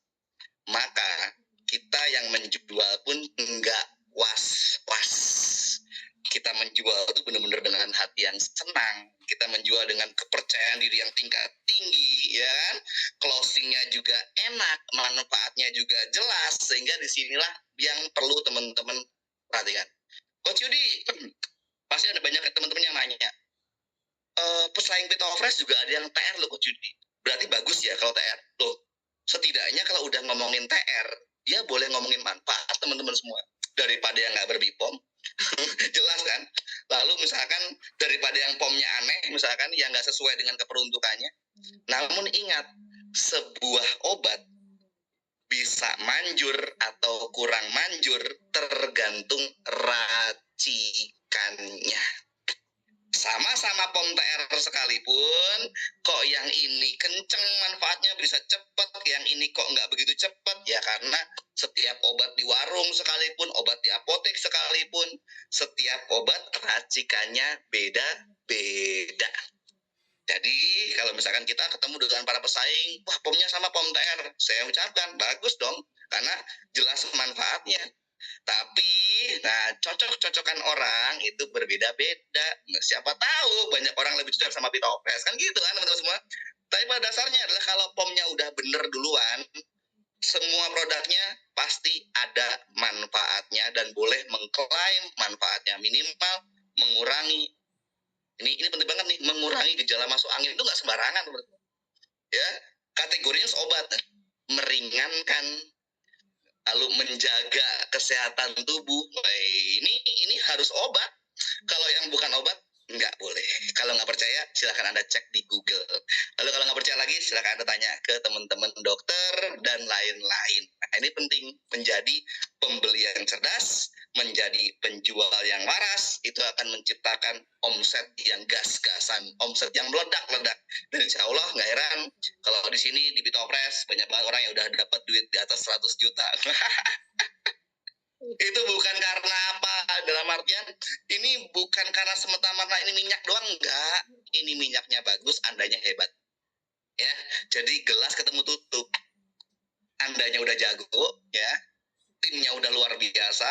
maka kita yang menjual pun enggak was-was. Kita menjual itu benar-benar dengan hati yang senang. Kita menjual dengan kepercayaan diri yang tingkat tinggi, ya kan? Closingnya juga enak, manfaatnya juga jelas. Sehingga disinilah yang perlu teman-teman perhatikan. Coach Yudi, pasti ada banyak teman-teman yang nanya, pesaing Bitopres juga ada yang TR loh Coach Yudi. Berarti bagus ya kalau TR. Loh, setidaknya kalau udah ngomongin TR, dia boleh ngomongin manfaat teman-teman semua. Daripada yang nggak berbipom, jelas kan? Lalu misalkan daripada yang pomnya aneh, misalkan yang nggak sesuai dengan keperuntukannya. Namun ingat, sebuah obat bisa manjur atau kurang manjur tergantung racikannya. Sama-sama POM TR sekalipun, kok yang ini kenceng manfaatnya bisa cepat, yang ini kok nggak begitu cepat, ya karena setiap obat di warung sekalipun, obat di apotek sekalipun, setiap obat racikannya beda-beda. Jadi kalau misalkan kita ketemu dengan para pesaing, wah POM-nya sama POM TR, saya ucapkan bagus dong, karena jelas manfaatnya. Tapi, nah cocok-cocokan orang itu berbeda-beda. Nah, siapa tahu banyak orang lebih cocok sama Bitopres, kan gitu kan teman-teman semua. Tapi pada dasarnya adalah kalau POM-nya udah bener duluan, semua produknya pasti ada manfaatnya dan boleh mengklaim manfaatnya. Minimal mengurangi, ini penting banget nih, mengurangi gejala masuk angin itu nggak sembarangan, teman-teman. Ya, kategorinya obat, meringankan, lalu menjaga kesehatan tubuh. Ini harus obat. Kalau yang bukan obat nggak boleh. Kalau nggak percaya silahkan Anda cek di Google. Lalu kalau nggak percaya lagi silahkan Anda tanya ke teman-teman dokter dan lain-lain. Nah, ini penting, menjadi pembeli yang cerdas, menjadi penjual yang waras, itu akan menciptakan omset yang gas-gasan, omset yang meledak-ledak. Dan insya Allah nggak heran kalau di sini di Bitopres banyak banget orang yang udah dapat duit di atas 100 juta. Itu bukan karena apa, dalam artian ini bukan karena semata-mata ini minyak doang, enggak. Ini minyaknya bagus, Andanya hebat. Ya, jadi gelas ketemu tutup. Andanya udah jago, ya. Timnya udah luar biasa,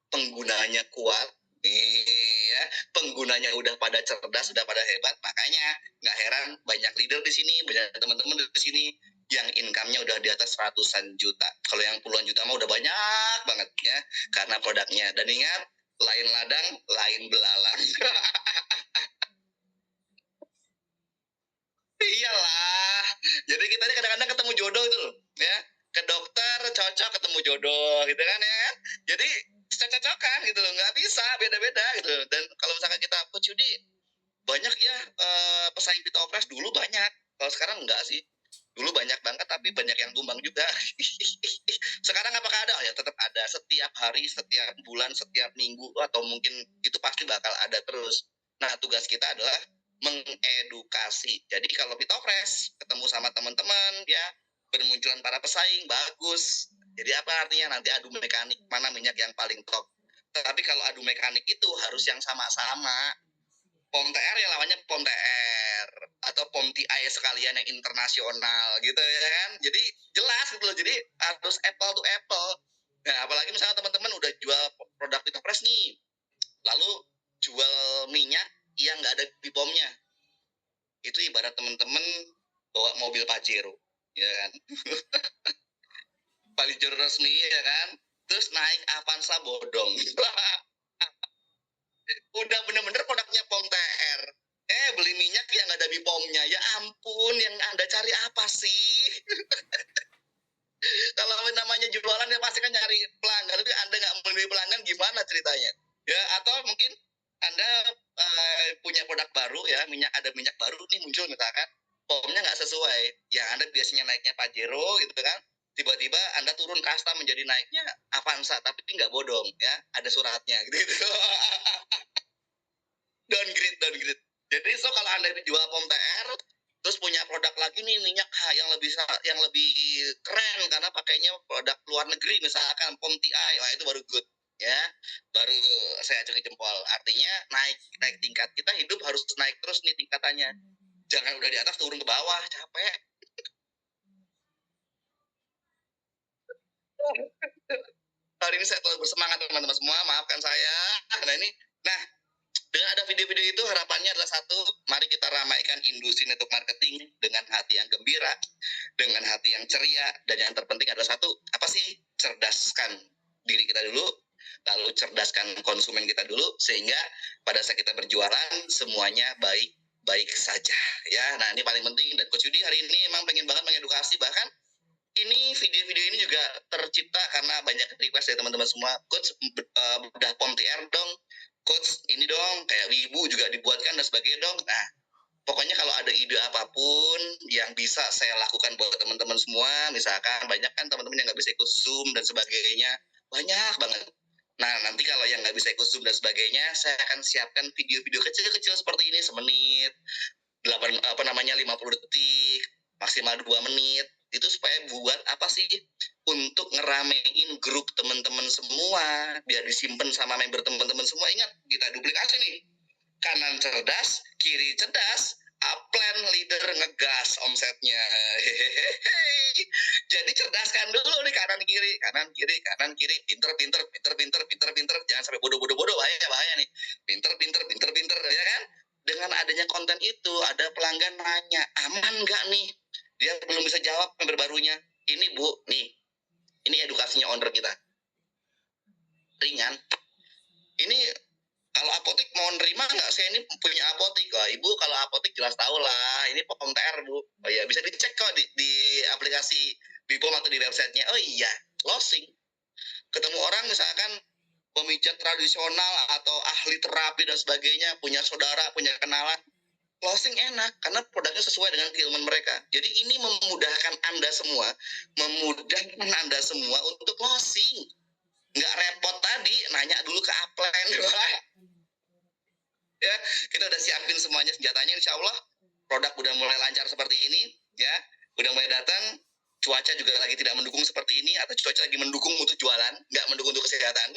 penggunanya kuat. Iya, penggunanya udah pada cerdas, udah pada hebat. Makanya nggak heran banyak leader di sini, banyak teman-teman di sini yang income-nya udah di atas ratusan juta. Kalau yang puluhan juta mah udah banyak banget ya, karena produknya. Dan ingat, lain ladang, lain belalang. Iyalah. Jadi kita ini kadang-kadang ketemu jodoh itu loh, ya. Ke dokter cocok, ketemu jodoh gitu kan ya. Jadi cocok-cocokan gitu loh, nggak bisa beda-beda gitu. Dan kalau misalkan kita Coach Yudi, banyak ya pesaing Pitopres dulu banyak. Kalau sekarang enggak sih. Dulu banyak banget tapi banyak yang tumbang juga. Sekarang apakah ada? Oh ya tetap ada. Setiap hari, setiap bulan, setiap minggu atau mungkin itu pasti bakal ada terus. Nah, tugas kita adalah mengedukasi. Jadi kalau Pitopres ketemu sama teman-teman ya bermunculan para pesaing bagus. Jadi apa artinya nanti adu mekanik mana minyak yang paling top. Tapi kalau adu mekanik itu harus yang sama-sama. POM TR ya lawannya POM TR atau POM TI sekalian yang internasional gitu ya kan. Jadi jelas gitu loh. Jadi harus apple to apple. Nah, apalagi misalnya teman-teman udah jual produk Pitopres nih. Lalu jual minyak yang nggak ada di POM-nya. Itu ibarat teman-teman bawa mobil Pajero, ya kan. Pajero resmi ya kan. Terus naik Avanza bodong. Udah bener-bener produknya POM TR. Beli minyak yang ada di POM-nya. Ya ampun, yang Anda cari apa sih? Kalau namanya jualan ya pasti kan nyari pelanggan. Tapi Anda nggak membeli pelanggan gimana ceritanya? Ya, atau mungkin Anda punya produk baru ya, ada minyak baru nih muncul misalkan. POM-nya nggak sesuai. Yang Anda biasanya naiknya Pajero gitu kan. Tiba-tiba Anda turun kasta menjadi naiknya Avanza, tapi nggak bodong ya. Ada suratnya gitu. downgrade. Jadi kalau Anda jual POM TR terus punya produk lagi nih minyak yang lebih keren karena pakainya produk luar negeri misalkan POM TI, wah itu baru good ya. Baru saya acungi jempol. Artinya naik tingkat. Kita hidup harus naik terus nih tingkatannya. Jangan udah di atas turun ke bawah, capek. Hari ini saya terlalu bersemangat teman-teman semua, maafkan saya. Nah, dengan ada video-video itu harapannya adalah satu, mari kita ramaikan industri network marketing dengan hati yang gembira, dengan hati yang ceria, dan yang terpenting adalah satu, apa sih? Cerdaskan diri kita dulu, lalu cerdaskan konsumen kita dulu, sehingga pada saat kita berjualan semuanya baik saja. Ya, nah ini paling penting. Dan Coach Yudi hari ini emang pengen banget mengedukasi, bahkan ini video-video ini juga tercipta karena banyak request dari teman-teman semua. Coach, udah POM TR dong. Coach, ini dong, kayak Wibu juga dibuatkan dan sebagainya dong. Nah, pokoknya kalau ada ide apapun yang bisa saya lakukan buat teman-teman semua, misalkan banyak kan teman-teman yang nggak bisa ikut Zoom dan sebagainya, banyak banget. Nah, nanti kalau yang nggak bisa ikut Zoom dan sebagainya, saya akan siapkan video-video kecil-kecil seperti ini, semenit, 50 detik, maksimal 2 menit. Itu supaya buat apa sih? Untuk ngeramein grup teman-teman semua, biar disimpan sama member teman-teman semua. Ingat, kita duplikasi nih. Kanan cerdas, kiri cerdas, upline leader ngegas omsetnya. Hehehe. Jadi cerdaskan dulu nih kanan kiri, pinter. Jangan sampai bodoh, bahaya nih. Pinter, ya kan? Dengan adanya konten itu, ada pelanggan nanya, aman nggak nih? Dia belum bisa jawab member barunya. Ini Bu, nih, ini edukasinya owner kita. Ringan. Ini kalau apotek mau nerima nggak? Saya ini punya apotek. Wah, Ibu kalau apotek jelas tahu lah. Ini POM TR, Bu. Oh iya, bisa dicek kok di aplikasi Bipom atau di websitenya. Oh iya, closing. Ketemu orang misalkan pemijat tradisional atau ahli terapi dan sebagainya, punya saudara, punya kenalan, closing enak karena produknya sesuai dengan keilmuan mereka. Jadi ini memudahkan Anda semua untuk closing. Nggak repot tadi nanya dulu ke upline. Ya, kita udah siapin semuanya senjatanya, insya Allah produk udah mulai lancar seperti ini ya, udah mulai datang. Cuaca juga lagi tidak mendukung seperti ini, atau cuaca lagi mendukung untuk jualan, nggak mendukung untuk kesehatan.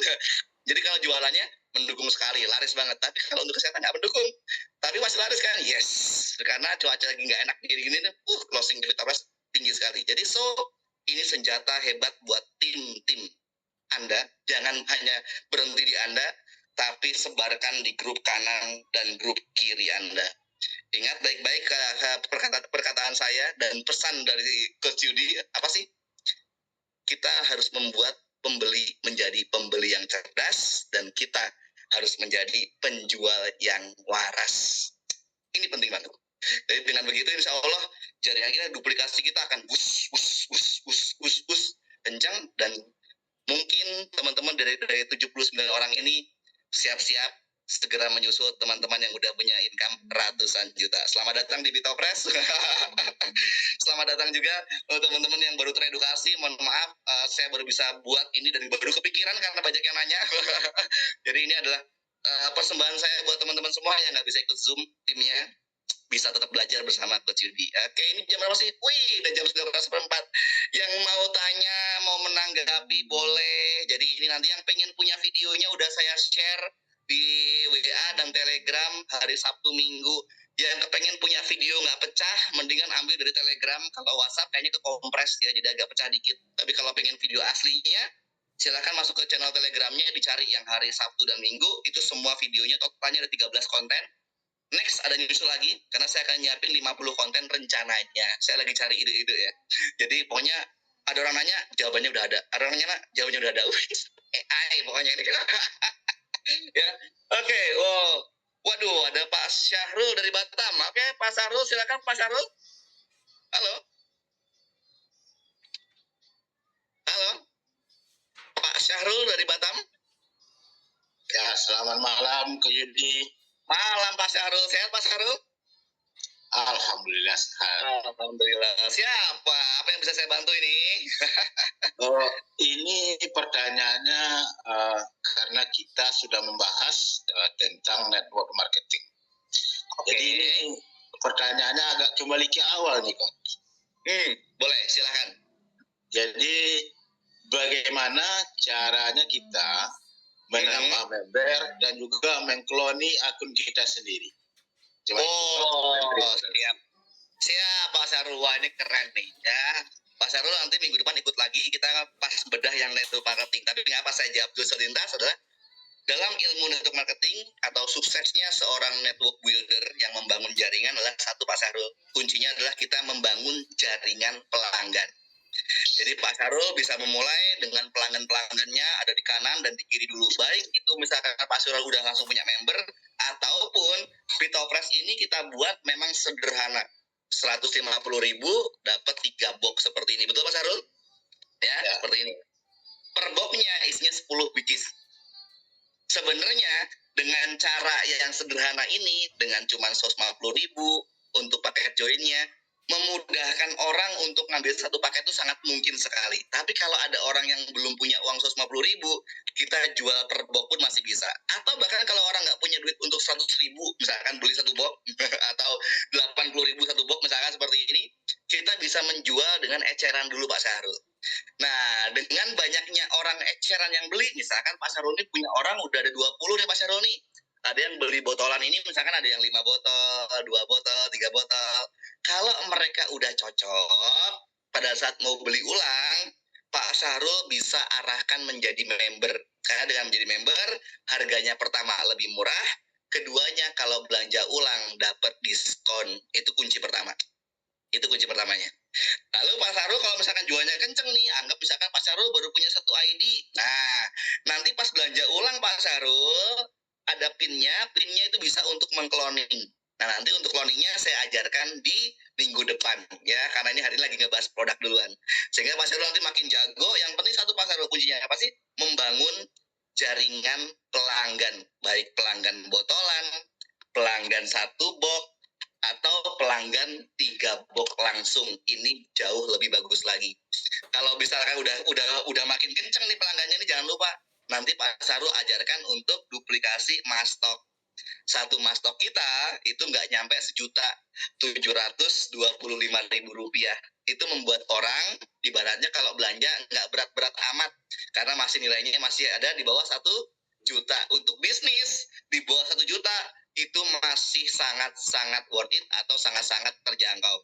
Jadi kalau jualannya mendukung sekali, laris banget. Tapi kalau untuk kesehatan nggak mendukung, tapi masih laris kan? Yes, karena cuaca lagi nggak enak gini-gini, closing Pitopres tinggi sekali. Jadi ini senjata hebat buat tim Anda. Jangan hanya berhenti di Anda, tapi sebarkan di grup kanan dan grup kiri Anda. Ingat baik-baik perkataan saya dan pesan dari Coach Yudi, apa sih? Kita harus membuat pembeli menjadi pembeli yang cerdas, dan kita harus menjadi penjual yang waras. Ini penting banget. Jadi dengan begitu insya Allah jaringan kita, duplikasi kita akan kencang, dan Mungkin teman-teman dari 79 orang ini siap-siap segera menyusul teman-teman yang udah punya income ratusan juta. Selamat datang di Bitopres. Selamat datang juga untuk teman-teman yang baru teredukasi. Mohon maaf, saya baru bisa buat ini dan baru kepikiran karena banyak yang nanya. Jadi ini adalah persembahan saya buat teman-teman semua yang nggak bisa ikut Zoom timnya, bisa tetap belajar bersama Coach Yudi. Oke, ini jam berapa sih? Wih, udah jam 19.04. Yang mau tanya, mau menanggapi, boleh. Jadi ini nanti yang pengen punya videonya udah saya share di WA dan Telegram hari Sabtu Minggu. Yang kepengen punya video nggak pecah, mendingan ambil dari Telegram. Kalau WhatsApp kayaknya kekompres ya, jadi agak pecah dikit. Tapi kalau pengen video aslinya, silakan masuk ke channel Telegramnya, dicari yang hari Sabtu dan Minggu. Itu semua videonya, totalnya ada 13 konten. Next ada nyusul lagi, karena saya akan nyiapin 50 konten rencananya. Saya lagi cari ide-ide ya. Jadi pokoknya ada orang nanya, jawabannya udah ada. Ada orang nanya, jawabannya udah ada. AI pokoknya ini. Ya, oke. Wow. Waduh, ada Pak Syahrul dari Batam. Oke, Pak Syahrul, silakan Pak Syahrul. Halo. Halo. Pak Syahrul dari Batam. Ya, selamat malam Kak Yudi. Malam Pak Syahrul. Sehat Pak Syahrul? Alhamdulillah sehat. Alhamdulillah. Siapa? Apa yang bisa saya bantu ini? Oh, ini pertanyaannya karena kita sudah membahas tentang network marketing. Jadi ini pertanyaannya agak kembali ke awal nih Kak. Boleh, silakan. Jadi bagaimana caranya kita menambah member dan juga mengkloni akun kita sendiri? Coba siap Pak Sarul. Wah, ini keren nih ya. Pak Sarul nanti minggu depan ikut lagi, kita pas bedah yang network marketing. Tapi apa saya jawab dulu selintas adalah dalam ilmu network marketing atau suksesnya seorang network builder yang membangun jaringan adalah satu Pak Sarul. Kuncinya adalah kita membangun jaringan pelanggan. Jadi Pak Sarul bisa memulai dengan pelanggan-pelanggannya ada di kanan dan di kiri dulu. Baik itu misalkan Pak Sarul udah langsung punya member, ataupun Bitopres ini kita buat memang sederhana. 150.000 dapat 3 box seperti ini. Betul Pak Sarul? Ya, seperti ini. Per boxnya isinya 10 biji. Sebenarnya dengan cara yang sederhana ini, dengan cuma 150.000 untuk paket joinnya, memudahkan orang untuk ngambil satu paket itu sangat mungkin sekali. Tapi kalau ada orang yang belum punya uang 150.000, kita jual per box pun masih bisa. Atau bahkan kalau orang nggak punya duit untuk 100.000, misalkan beli satu box atau 80.000 satu box misalkan seperti ini, kita bisa menjual dengan eceran dulu Pak Syahrul. Nah, dengan banyaknya orang eceran yang beli, misalkan Pak Syahrul ini punya orang udah ada 20 nih Pak Syahrul nih. Ada yang beli botolan ini, misalkan ada yang 5 botol, 2 botol, 3 botol. Kalau mereka udah cocok, pada saat mau beli ulang, Pak Syahrul bisa arahkan menjadi member. Karena dengan menjadi member, harganya pertama lebih murah, keduanya kalau belanja ulang dapat diskon. Itu kunci pertama. Itu kunci pertamanya. Lalu Pak Syahrul kalau misalkan jualnya kenceng nih, anggap misalkan Pak Syahrul baru punya satu ID. Nah, nanti pas belanja ulang Pak Syahrul, ada pinnya itu bisa untuk mengcloning. Nah, nanti untuk cloningnya saya ajarkan di minggu depan ya, karena ini hari ini lagi ngebahas produk duluan. Sehingga Pak Syahrul nanti makin jago. Yang penting satu Pak Syahrul, kuncinya apa sih? Membangun jaringan pelanggan, baik pelanggan botolan, pelanggan satu box, atau pelanggan 3 box langsung. Ini jauh lebih bagus lagi. Kalau misalkan udah makin kenceng nih pelanggannya nih, jangan lupa nanti Pak Syahrul ajarkan untuk duplikasi mastok. Satu mastok kita itu nggak nyampe 1.725.000 rupiah. Itu membuat orang ibaratnya kalau belanja nggak berat-berat amat, karena masih nilainya masih ada di bawah 1 juta. Untuk bisnis di bawah 1 juta itu masih sangat-sangat worth it atau sangat-sangat terjangkau.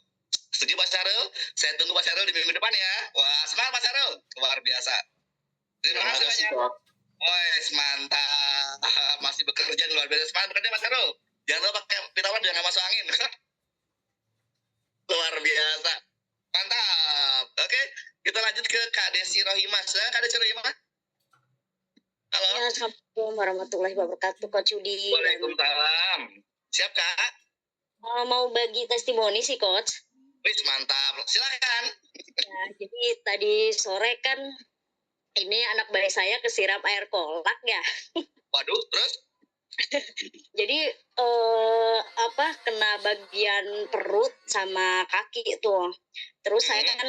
Setuju Pak Syahrul? Saya tunggu Pak Syahrul di minggu depan ya. Wah, semangat Pak Syahrul. Luar biasa. Terima kasih banyak. Wes, mantap. Masih bekerja luar biasa. Semangat bekerja Pak Syahrul. Jangan lupa pakai pitawan, jangan masuk angin. Luar biasa. Mantap. Oke, kita lanjut ke Kak Desi Rohimah. Kak Desi Rohimah. Halo. Ya, Assalamualaikum warahmatullahi wabarakatuh, Coach Yudi. Waalaikumsalam. Siap, Kak? Mau bagi testimoni sih, Coach. Wis, mantap. Silakan. Ya, jadi tadi sore kan ini anak bayi saya kesiram air kolak ya. Waduh, terus? Jadi kena bagian perut sama kaki tuh. Terus saya Mhm. kan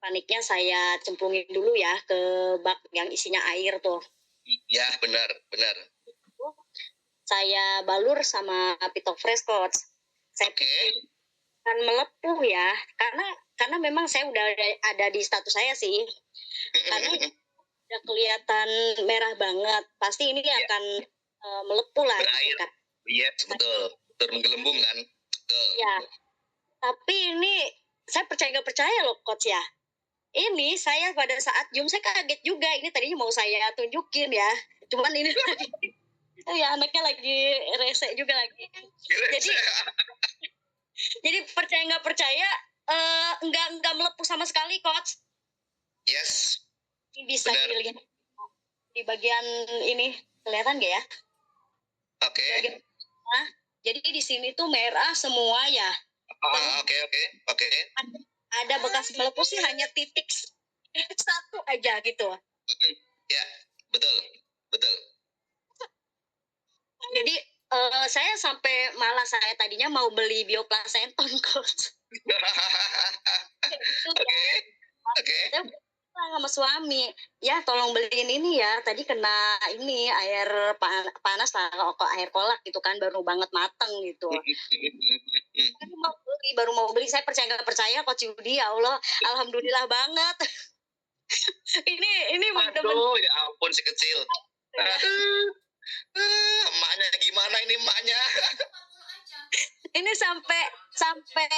paniknya saya cemplungin dulu ya ke bak yang isinya air tuh. Ya, benar, benar. Saya balur sama pitofresh coach. Saya Oke. akan melepuh ya, karena memang saya udah ada di status saya sih. Karena udah kelihatan merah banget, pasti ini akan melepuh lah gitu Berair. kan. Yes, betul. Betul, menggelembung kan? Betul. Ya, tapi ini saya percaya nggak percaya loh coach ya. Ini saya pada saat Zoom saya kaget juga. Ini tadinya mau saya tunjukin ya. Cuman ini ya anaknya lagi rese juga lagi. Jadi percaya nggak percaya nggak melepuh sama sekali coach. Yes, Ini bisa benar. dilihat di bagian ini kelihatan nggak ya? Oke. Bagian tengah. Jadi di sini tuh merah semua ya. Oke. Ada bekas melepuh sih hanya titik satu aja gitu. Ya, betul. Jadi saya sampai malah saya tadinya mau beli bioplacenton coach. Oke. Saya bilang sama suami, ya tolong beliin ini ya. Tadi kena ini air panas lah, kok air kolak gitu kan, baru banget mateng gitu. Baru mau beli, saya percaya nggak percaya Coach Yudi, ya Allah, alhamdulillah banget. ini bener-bener. Aduh, ya ampun si kecil. Aduh. Emaknya gimana ini emaknya? Ini sampai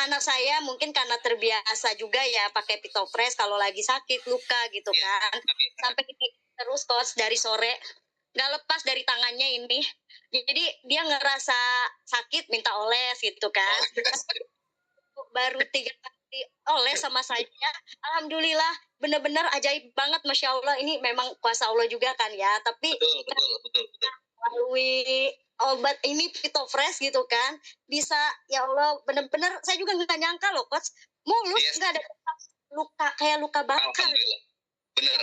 anak saya mungkin karena terbiasa juga ya pakai pitofresh kalau lagi sakit luka gitu kan. Sampai terus coach dari sore nggak lepas dari tangannya ini. Jadi dia ngerasa sakit minta oles gitu kan. Baru 3 kali oles sama saya. Alhamdulillah benar-benar ajaib banget, Masya Allah. Ini memang kuasa Allah juga kan ya. Tapi Betul. melalui obat ini pitofresh gitu kan, bisa ya Allah benar-benar saya juga nggak nyangka loh coach, mulus nggak ada luka kayak luka bakar. Alhamdulillah. Benar.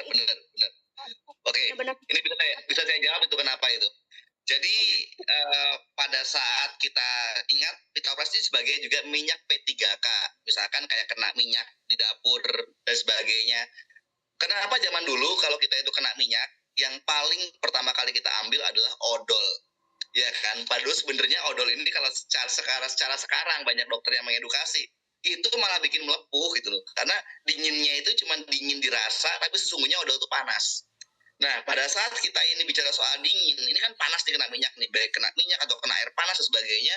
Oke, ini bisa saya jawab itu kenapa itu. Jadi pada saat kita ingat pitofresh ini sebagai juga minyak P3K, misalkan kayak kena minyak di dapur dan sebagainya. Kenapa zaman dulu kalau kita itu kena minyak, yang paling pertama kali kita ambil adalah odol, ya kan? Padahal sebenarnya odol ini kalau secara sekarang banyak dokter yang mengedukasi, itu malah bikin melepuh gitu loh. Karena dinginnya itu cuma dingin dirasa, tapi sesungguhnya odol itu panas. Nah, pada saat kita ini bicara soal dingin, ini kan panas nih kena minyak nih, baik kena minyak atau kena air panas dan sebagainya,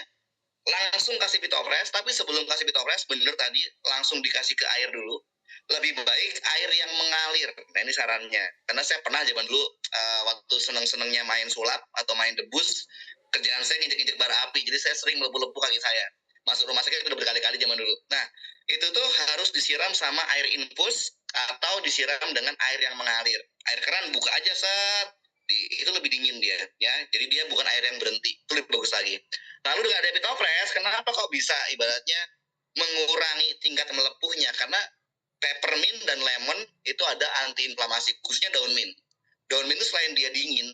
langsung kasih pitofresh, tapi sebelum kasih pitofresh, bener tadi langsung dikasih ke air dulu. Lebih baik air yang mengalir. Nah, ini sarannya. Karena saya pernah zaman dulu waktu seneng-senengnya main sulap atau main debus, kerjaan saya nginjek-nginjek bara api, jadi saya sering melepuh-lepuh kaki saya. Masuk rumah sakit udah berkali-kali zaman dulu. Nah, itu tuh harus disiram sama air infus atau disiram dengan air yang mengalir. Air keran buka aja set, itu lebih dingin dia, ya. Jadi dia bukan air yang berhenti, itu lebih bagus lagi. Lalu dengan ada pitofresh, kenapa kok bisa ibaratnya mengurangi tingkat melepuhnya? Karena peppermint dan lemon itu ada antiinflamasi, khususnya daun mint. Daun mint itu selain dia dingin,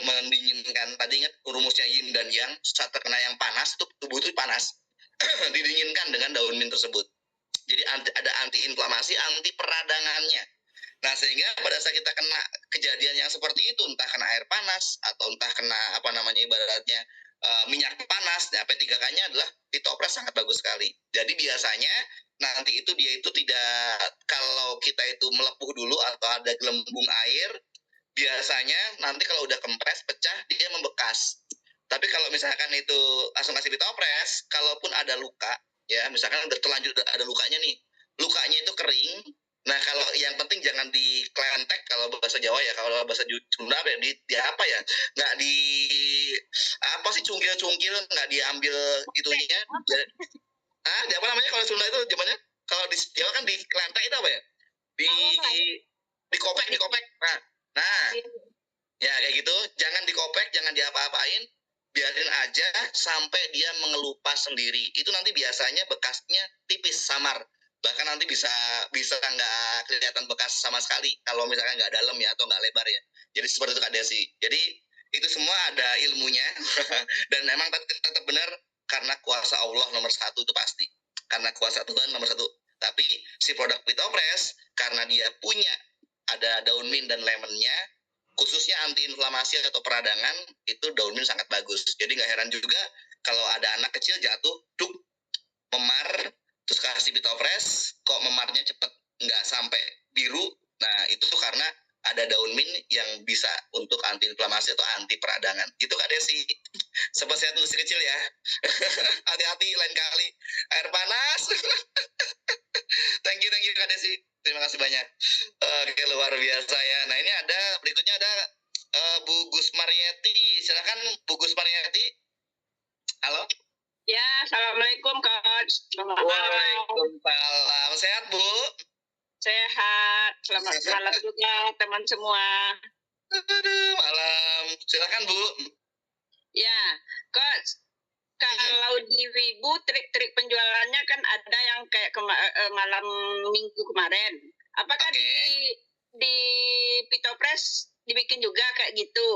mendinginkan, tadi ingat rumusnya yin dan yang, saat terkena yang panas, itu tubuh itu panas, didinginkan dengan daun mint tersebut. Jadi ada antiinflamasi, anti peradangannya. Nah, sehingga pada saat kita kena kejadian yang seperti itu, entah kena air panas atau entah kena ibaratnya minyak panas, nah P3K-nya adalah pitofresh sangat bagus sekali. Jadi biasanya nanti itu dia itu tidak, kalau kita itu melepuh dulu atau ada gelembung air, biasanya nanti kalau udah kempes pecah dia membekas. Tapi kalau misalkan itu langsung kasih pitofresh, kalaupun ada luka, ya misalkan udah terlanjur ada lukanya nih, lukanya itu kering. Nah, kalau yang penting jangan diklentek kalau bahasa Jawa ya, kalau bahasa Sunda di apa ya, nggak di apa sih cungkil-cungkil, nggak diambil itunya. Di apa namanya kalau Sunda itu zamannya? Kalau di Jawa kan diklentek itu apa ya? Dikopek. Nah, ya kayak gitu. Jangan dikopek, jangan diapa-apain. Biarin aja sampai dia mengelupas sendiri. Itu nanti biasanya bekasnya tipis, samar. bahkan nanti bisa nggak kelihatan bekas sama sekali kalau misalkan nggak dalam ya atau nggak lebar ya. Jadi seperti itu Kak Desi. Jadi itu semua ada ilmunya dan memang tetap benar karena kuasa Allah nomor satu itu pasti, karena kuasa Tuhan nomor satu. Tapi si produk Pitofresh karena dia punya ada daun mint dan lemonnya, khususnya anti inflamasi atau peradangan, itu daun mint sangat bagus. Jadi nggak heran juga kalau ada anak kecil jatuh, duk, memar, terus kasih Pitofresh, kok memarnya cepet, nggak sampai biru. Nah itu tuh karena ada daun mint yang bisa untuk anti inflamasi atau anti peradangan. Gitu Kak Desi. Sempat saya tulis kecil ya. Hati-hati lain kali. Air panas. Thank you Kak Desi. Terima kasih banyak. Oke, luar biasa ya. Nah ini ada berikutnya ada Bu Gus Marieti. Silakan Bu Gus Marieti. Halo. Ya, assalamualaikum Coach. Selamat malam. Waalaikumsalam. Sehat Bu? Sehat. Selamat malam juga teman semua. Aduh, malam. Silakan Bu. Ya, Coach. Kalau di Wibu trik-trik penjualannya kan ada yang kayak malam minggu kemarin. Apakah di Pitofresh dibikin juga kayak gitu?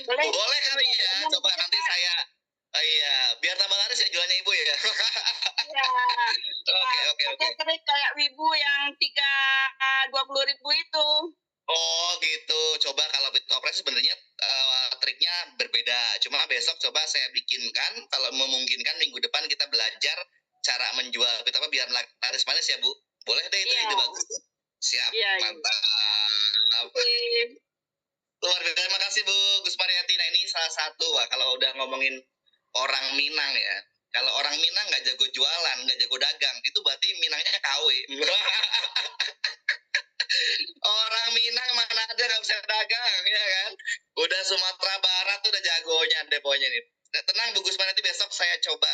Boleh kali ya. Coba nanti saya iya, biar tambah laris ya jualnya Ibu ya. Iya. Oke. Trik kayak Wibu yang 20.000 itu. Oh gitu. Coba kalau Pitofresh sebenarnya triknya berbeda. Cuma besok coba saya bikinkan. Kalau memungkinkan minggu depan kita belajar cara menjual Pitofresh biar laris manis ya Bu. Boleh deh itu ide bagus. Siap. Mantap. Luar biasa. Terima kasih Bu Gus Mariati. Nah ini salah satu kalau udah ngomongin orang Minang ya. Kalau orang Minang nggak jago jualan, nggak jago dagang, itu berarti Minangnya KW. Orang Minang mana ada nggak bisa dagang, ya kan? Udah Sumatera Barat tuh udah jagonya deponya nih. Tenang Bu Gus Mariati, besok saya coba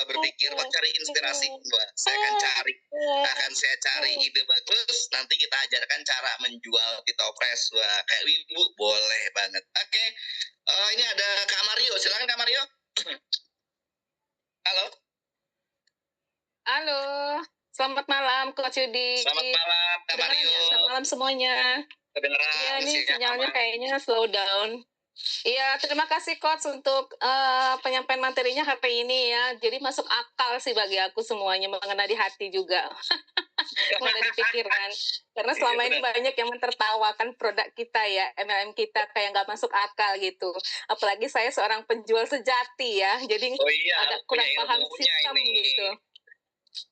berpikir, cari inspirasi. Saya akan cari ide bagus. Nanti kita ajarkan cara menjual Pitofresh. Wah, kayak Ibu boleh banget. Oke. Ini ada Kak Mario. Silakan Kak Mario. Halo. Halo, selamat malam Coach Yudi. Selamat malam Kak Mario. Selamat malam semuanya. Kedengeran. Iya nih sinyalnya kayaknya slow down. Iya, terima kasih Coach untuk penyampaian materinya hari ini ya. Jadi masuk akal sih bagi aku semuanya, mengena di hati juga. Mengena di pikiran. Karena selama ini banyak yang mentertawakan produk kita ya, MLM kita kayak nggak masuk akal gitu. Apalagi saya seorang penjual sejati ya, jadi ada kurang paham sistem gitu.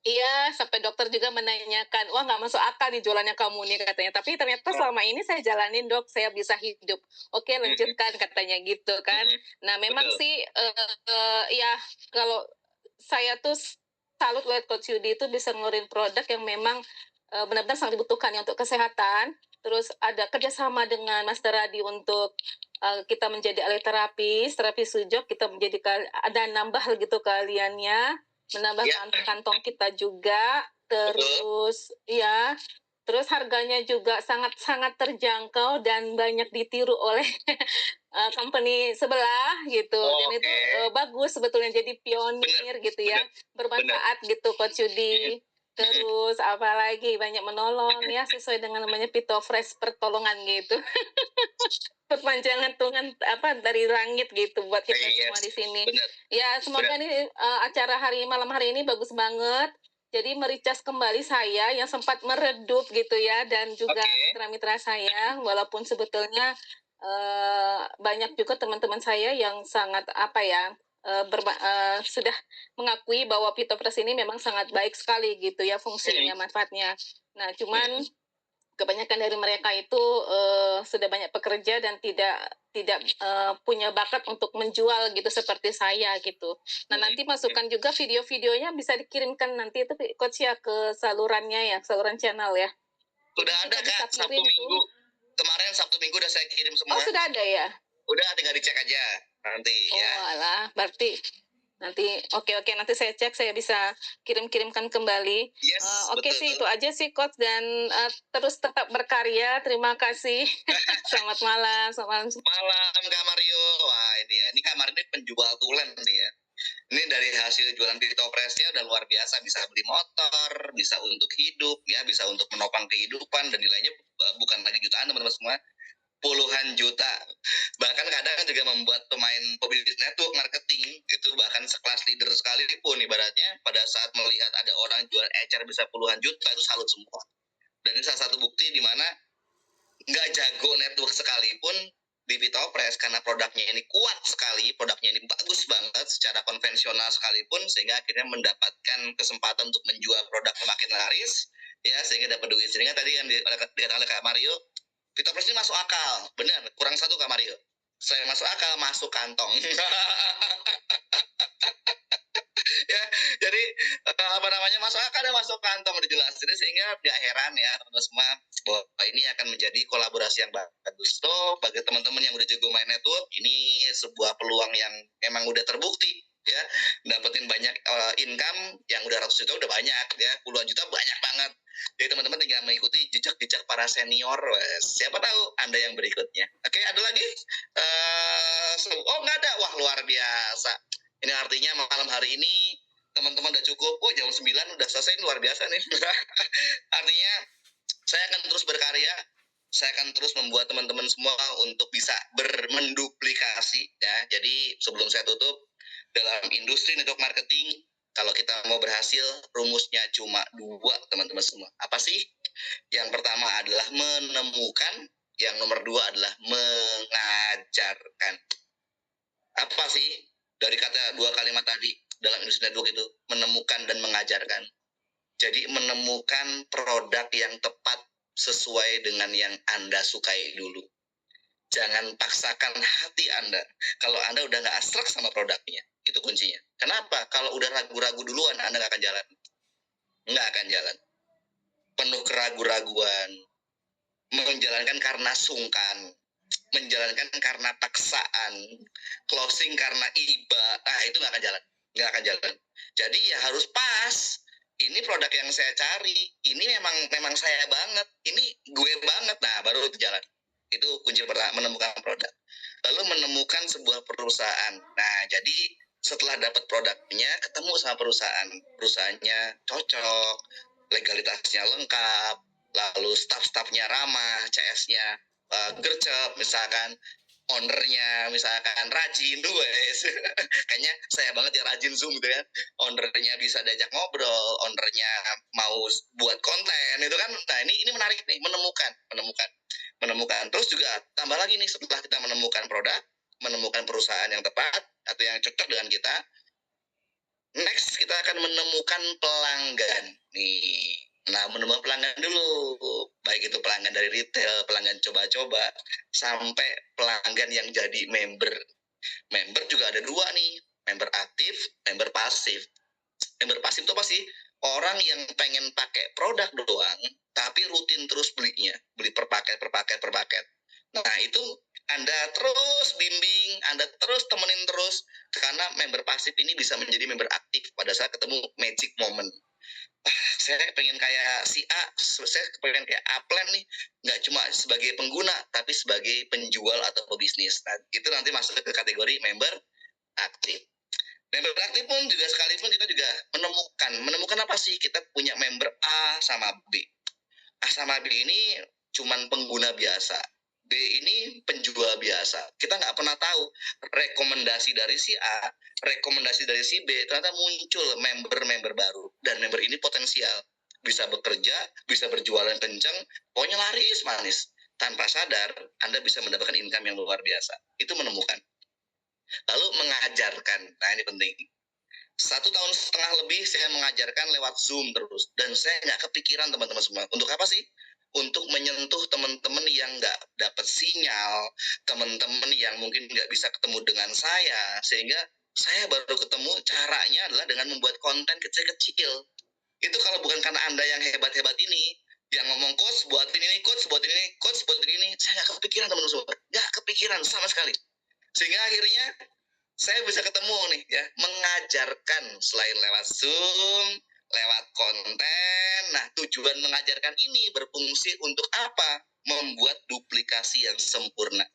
Iya, sampai dokter juga menanyakan, wah nggak masuk akal nih jualannya kamu nih katanya. Tapi ternyata selama ini saya jalanin dok, saya bisa hidup. Oke, lanjutkan katanya gitu kan. Nah memang sih, ya kalau saya tuh salut lihat Coach Yudi itu bisa ngeluarin produk yang memang benar-benar sangat dibutuhkan ya untuk kesehatan. Terus ada kerjasama dengan Master Radi untuk kita menjadi ahli terapis sujok, kita menjadi ada nambah gitu kaliannya. Menambah kantong kita juga, terus terus harganya juga sangat terjangkau dan banyak ditiru oleh company sebelah gitu. Dan itu bagus sebetulnya, jadi pionir gitu ya, bermanfaat gitu Coach Yudi. Terus apalagi banyak menolong ya, sesuai dengan namanya Pitofresh pertolongan gitu. Perpanjangan Tuhan dari langit gitu buat kita semua di sini. Ya semoga ini acara malam hari ini bagus banget. Jadi mericas kembali saya yang sempat meredup gitu ya, dan juga mitra-mitra saya, walaupun sebetulnya banyak juga teman-teman saya yang sangat sudah mengakui bahwa Pitofresh ini memang sangat baik sekali gitu ya fungsinya, manfaatnya. Nah cuman kebanyakan dari mereka itu sudah banyak pekerja dan tidak punya bakat untuk menjual gitu seperti saya gitu. Nah nanti masukkan juga video-videonya, bisa dikirimkan nanti itu Coach ya ke salurannya ya, saluran channel ya. Sudah ada Kak, Sabtu Minggu. Kemarin Sabtu Minggu udah saya kirim semua. Oh sudah ada ya? Udah, tinggal dicek aja nanti ya. Oh alah, berarti nanti oke nanti saya cek, saya bisa kirimkan kembali. Oke sih, itu aja sih Coach, dan terus tetap berkarya. Terima kasih. Selamat malam. Malam Kak Mario. Wah ini Kak Mario ini penjual tulen nih ya. Ini dari hasil jualan Pitopresnya udah luar biasa, bisa beli motor, bisa untuk hidup ya, bisa untuk menopang kehidupan, dan nilainya bukan lagi jutaan teman-teman semua, puluhan juta. Bahkan kadang juga membuat pemain pebisnis network marketing itu bahkan sekelas leader sekalipun ibaratnya pada saat melihat ada orang jual ecer bisa puluhan juta itu salut semua. Dan ini salah satu bukti di mana nggak jago network sekalipun di Pitopres karena produknya ini kuat sekali, produknya ini bagus banget secara konvensional sekalipun, sehingga akhirnya mendapatkan kesempatan untuk menjual produk makin laris ya, sehingga dapat duit. Sehingga tadi yang dikatakan oleh Kak Mario, Pitopres ini masuk akal, benar, kurang satu Kak Mario, saya masuk akal, masuk kantong. Ya, jadi apa namanya, masuk akal dan masuk kantong dijelas. Jadi sehingga nggak heran ya teman-teman semua bahwa ini akan menjadi kolaborasi yang bagus. So bagi teman-teman yang udah jago main network, ini sebuah peluang yang emang udah terbukti ya, dapetin banyak income yang udah ratus juta udah banyak ya, puluhan juta banyak banget. Jadi teman-teman tinggal mengikuti jejak-jejak para senior, siapa tahu Anda yang berikutnya. Oke, ada lagi? Oh nggak ada, wah luar biasa. Ini artinya malam hari ini teman-teman udah cukup. Oh jam 9 udah selesai, luar biasa nih. Artinya saya akan terus berkarya. Saya akan terus membuat teman-teman semua untuk bisa menduplikasi ya. Jadi sebelum saya tutup, dalam industri network marketing, kalau kita mau berhasil, rumusnya cuma 2 teman-teman semua. Apa sih? Yang pertama adalah menemukan, yang nomor 2 adalah mengajarkan. Apa sih dari kata 2 kalimat tadi dalam industri network itu? Menemukan dan mengajarkan. Jadi menemukan produk yang tepat sesuai dengan yang Anda sukai dulu. Jangan paksakan hati Anda. Kalau Anda udah nggak asrek sama produknya, itu kuncinya. Kenapa? Kalau udah ragu-ragu duluan, Anda nggak akan jalan. Nggak akan jalan. Penuh keraguan-raguan. Menjalankan karena sungkan. Menjalankan karena paksaan. Closing karena iba. Itu nggak akan jalan. Nggak akan jalan. Jadi ya harus pas. Ini produk yang saya cari. Ini memang saya banget. Ini gue banget. Nah, baru itu jalan. Itu kunci pertama, menemukan produk. Lalu menemukan sebuah perusahaan. Nah, jadi setelah dapat produknya, ketemu sama perusahaan. Perusahaannya cocok, legalitasnya lengkap, lalu staff-staffnya ramah, CS-nya gercep misalkan, ownernya misalkan rajin tuh guys. Kayaknya saya banget ya rajin Zoom gitu ya. Ownernya bisa diajak ngobrol, ownernya mau buat konten itu kan. Nah, ini menarik nih, menemukan. Terus juga tambah lagi nih, setelah kita menemukan produk, menemukan perusahaan yang tepat atau yang cocok dengan kita, next kita akan menemukan pelanggan nih. Nah, menemukan pelanggan dulu, baik itu pelanggan dari retail, pelanggan coba-coba, sampai pelanggan yang jadi member. Member juga ada 2 nih, member aktif, member pasif. Member pasif itu apa sih? Orang yang pengen pakai produk doang, tapi rutin terus belinya, beli per paket. Nah, itu Anda terus bimbing, Anda terus temenin terus, karena member pasif ini bisa menjadi member aktif pada saat ketemu magic moment. Saya pengen kayak si A, saya pengen kayak A-Plan nih, nggak cuma sebagai pengguna, tapi sebagai penjual atau pebisnis. Nah, itu nanti masuk ke kategori member aktif. Member aktif pun juga sekalipun kita juga menemukan apa sih? Kita punya member A sama B. A sama B ini cuman pengguna biasa. B ini penjual biasa. Kita nggak pernah tahu rekomendasi dari si A, rekomendasi dari si B, ternyata muncul member-member baru. Dan member ini potensial. Bisa bekerja, bisa berjualan kencang, pokoknya laris manis. Tanpa sadar, Anda bisa mendapatkan income yang luar biasa. Itu menemukan. Lalu mengajarkan. Nah, ini penting. 1,5 tahun lebih saya mengajarkan lewat Zoom terus. Dan saya nggak kepikiran teman-teman semua. Untuk apa sih? Untuk menyentuh teman-teman yang nggak dapat sinyal, teman-teman yang mungkin nggak bisa ketemu dengan saya, sehingga saya baru ketemu caranya adalah dengan membuat konten kecil-kecil. Itu kalau bukan karena Anda yang hebat-hebat ini, yang ngomong coach buatin ini, coach buatin ini, coach buatin ini, saya nggak kepikiran teman-teman semua, nggak kepikiran sama sekali. Sehingga akhirnya saya bisa ketemu nih ya, mengajarkan selain lewat Zoom, lewat konten. Nah, tujuan mengajarkan ini berfungsi untuk apa? Membuat duplikasi yang sempurna.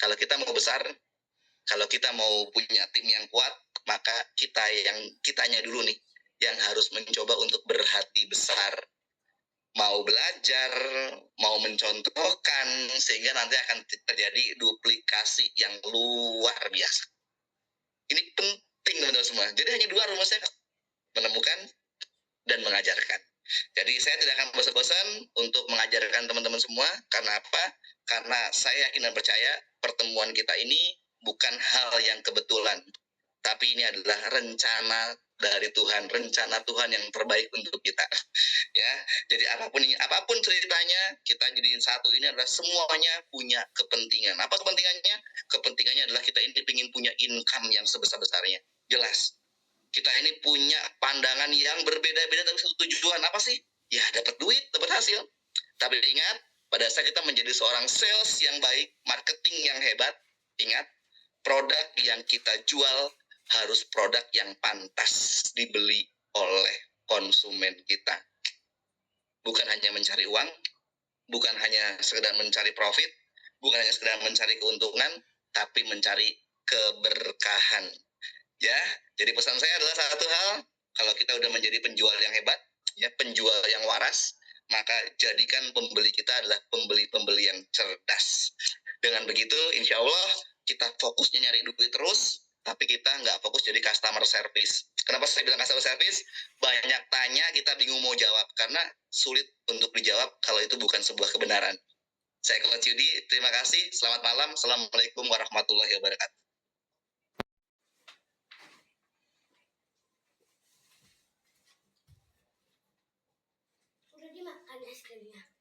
Kalau kita mau besar, Kalau kita mau punya tim yang kuat, maka kitanya dulu nih yang harus mencoba untuk berhati besar, mau belajar, mau mencontohkan, sehingga nanti akan terjadi duplikasi yang luar biasa. Ini penting teman-teman semua. Jadi hanya 2 rumusnya, menemukan dan mengajarkan. Jadi saya tidak akan bosan-bosan untuk mengajarkan teman-teman semua. Karena apa? Karena saya yakin dan percaya pertemuan kita ini bukan hal yang kebetulan, tapi ini adalah rencana dari Tuhan, rencana Tuhan yang terbaik untuk kita. Ya, jadi apapun ceritanya, kita jadiin satu ini adalah semuanya punya kepentingan. Apa kepentingannya? Kepentingannya adalah kita ini ingin punya income yang sebesar-besarnya. Jelas. Kita ini punya pandangan yang berbeda-beda tapi satu tujuan. Apa sih? Ya dapat duit, dapat hasil. Tapi ingat, pada saat kita menjadi seorang sales yang baik, marketing yang hebat, ingat, produk yang kita jual harus produk yang pantas dibeli oleh konsumen kita. Bukan hanya mencari uang, bukan hanya sekedar mencari profit, bukan hanya sekedar mencari keuntungan, tapi mencari keberkahan. Ya, jadi pesan saya adalah satu hal, kalau kita udah menjadi penjual yang hebat, ya penjual yang waras, maka jadikan pembeli kita adalah pembeli-pembeli yang cerdas. Dengan begitu, insya Allah kita fokusnya nyari duit terus, tapi kita nggak fokus jadi customer service. Kenapa saya bilang customer service? Banyak tanya, kita bingung mau jawab, karena sulit untuk dijawab kalau itu bukan sebuah kebenaran. Saya Coach Yudi, terima kasih, selamat malam, Assalamualaikum warahmatullahi wabarakatuh. Udah dimakan es krimnya.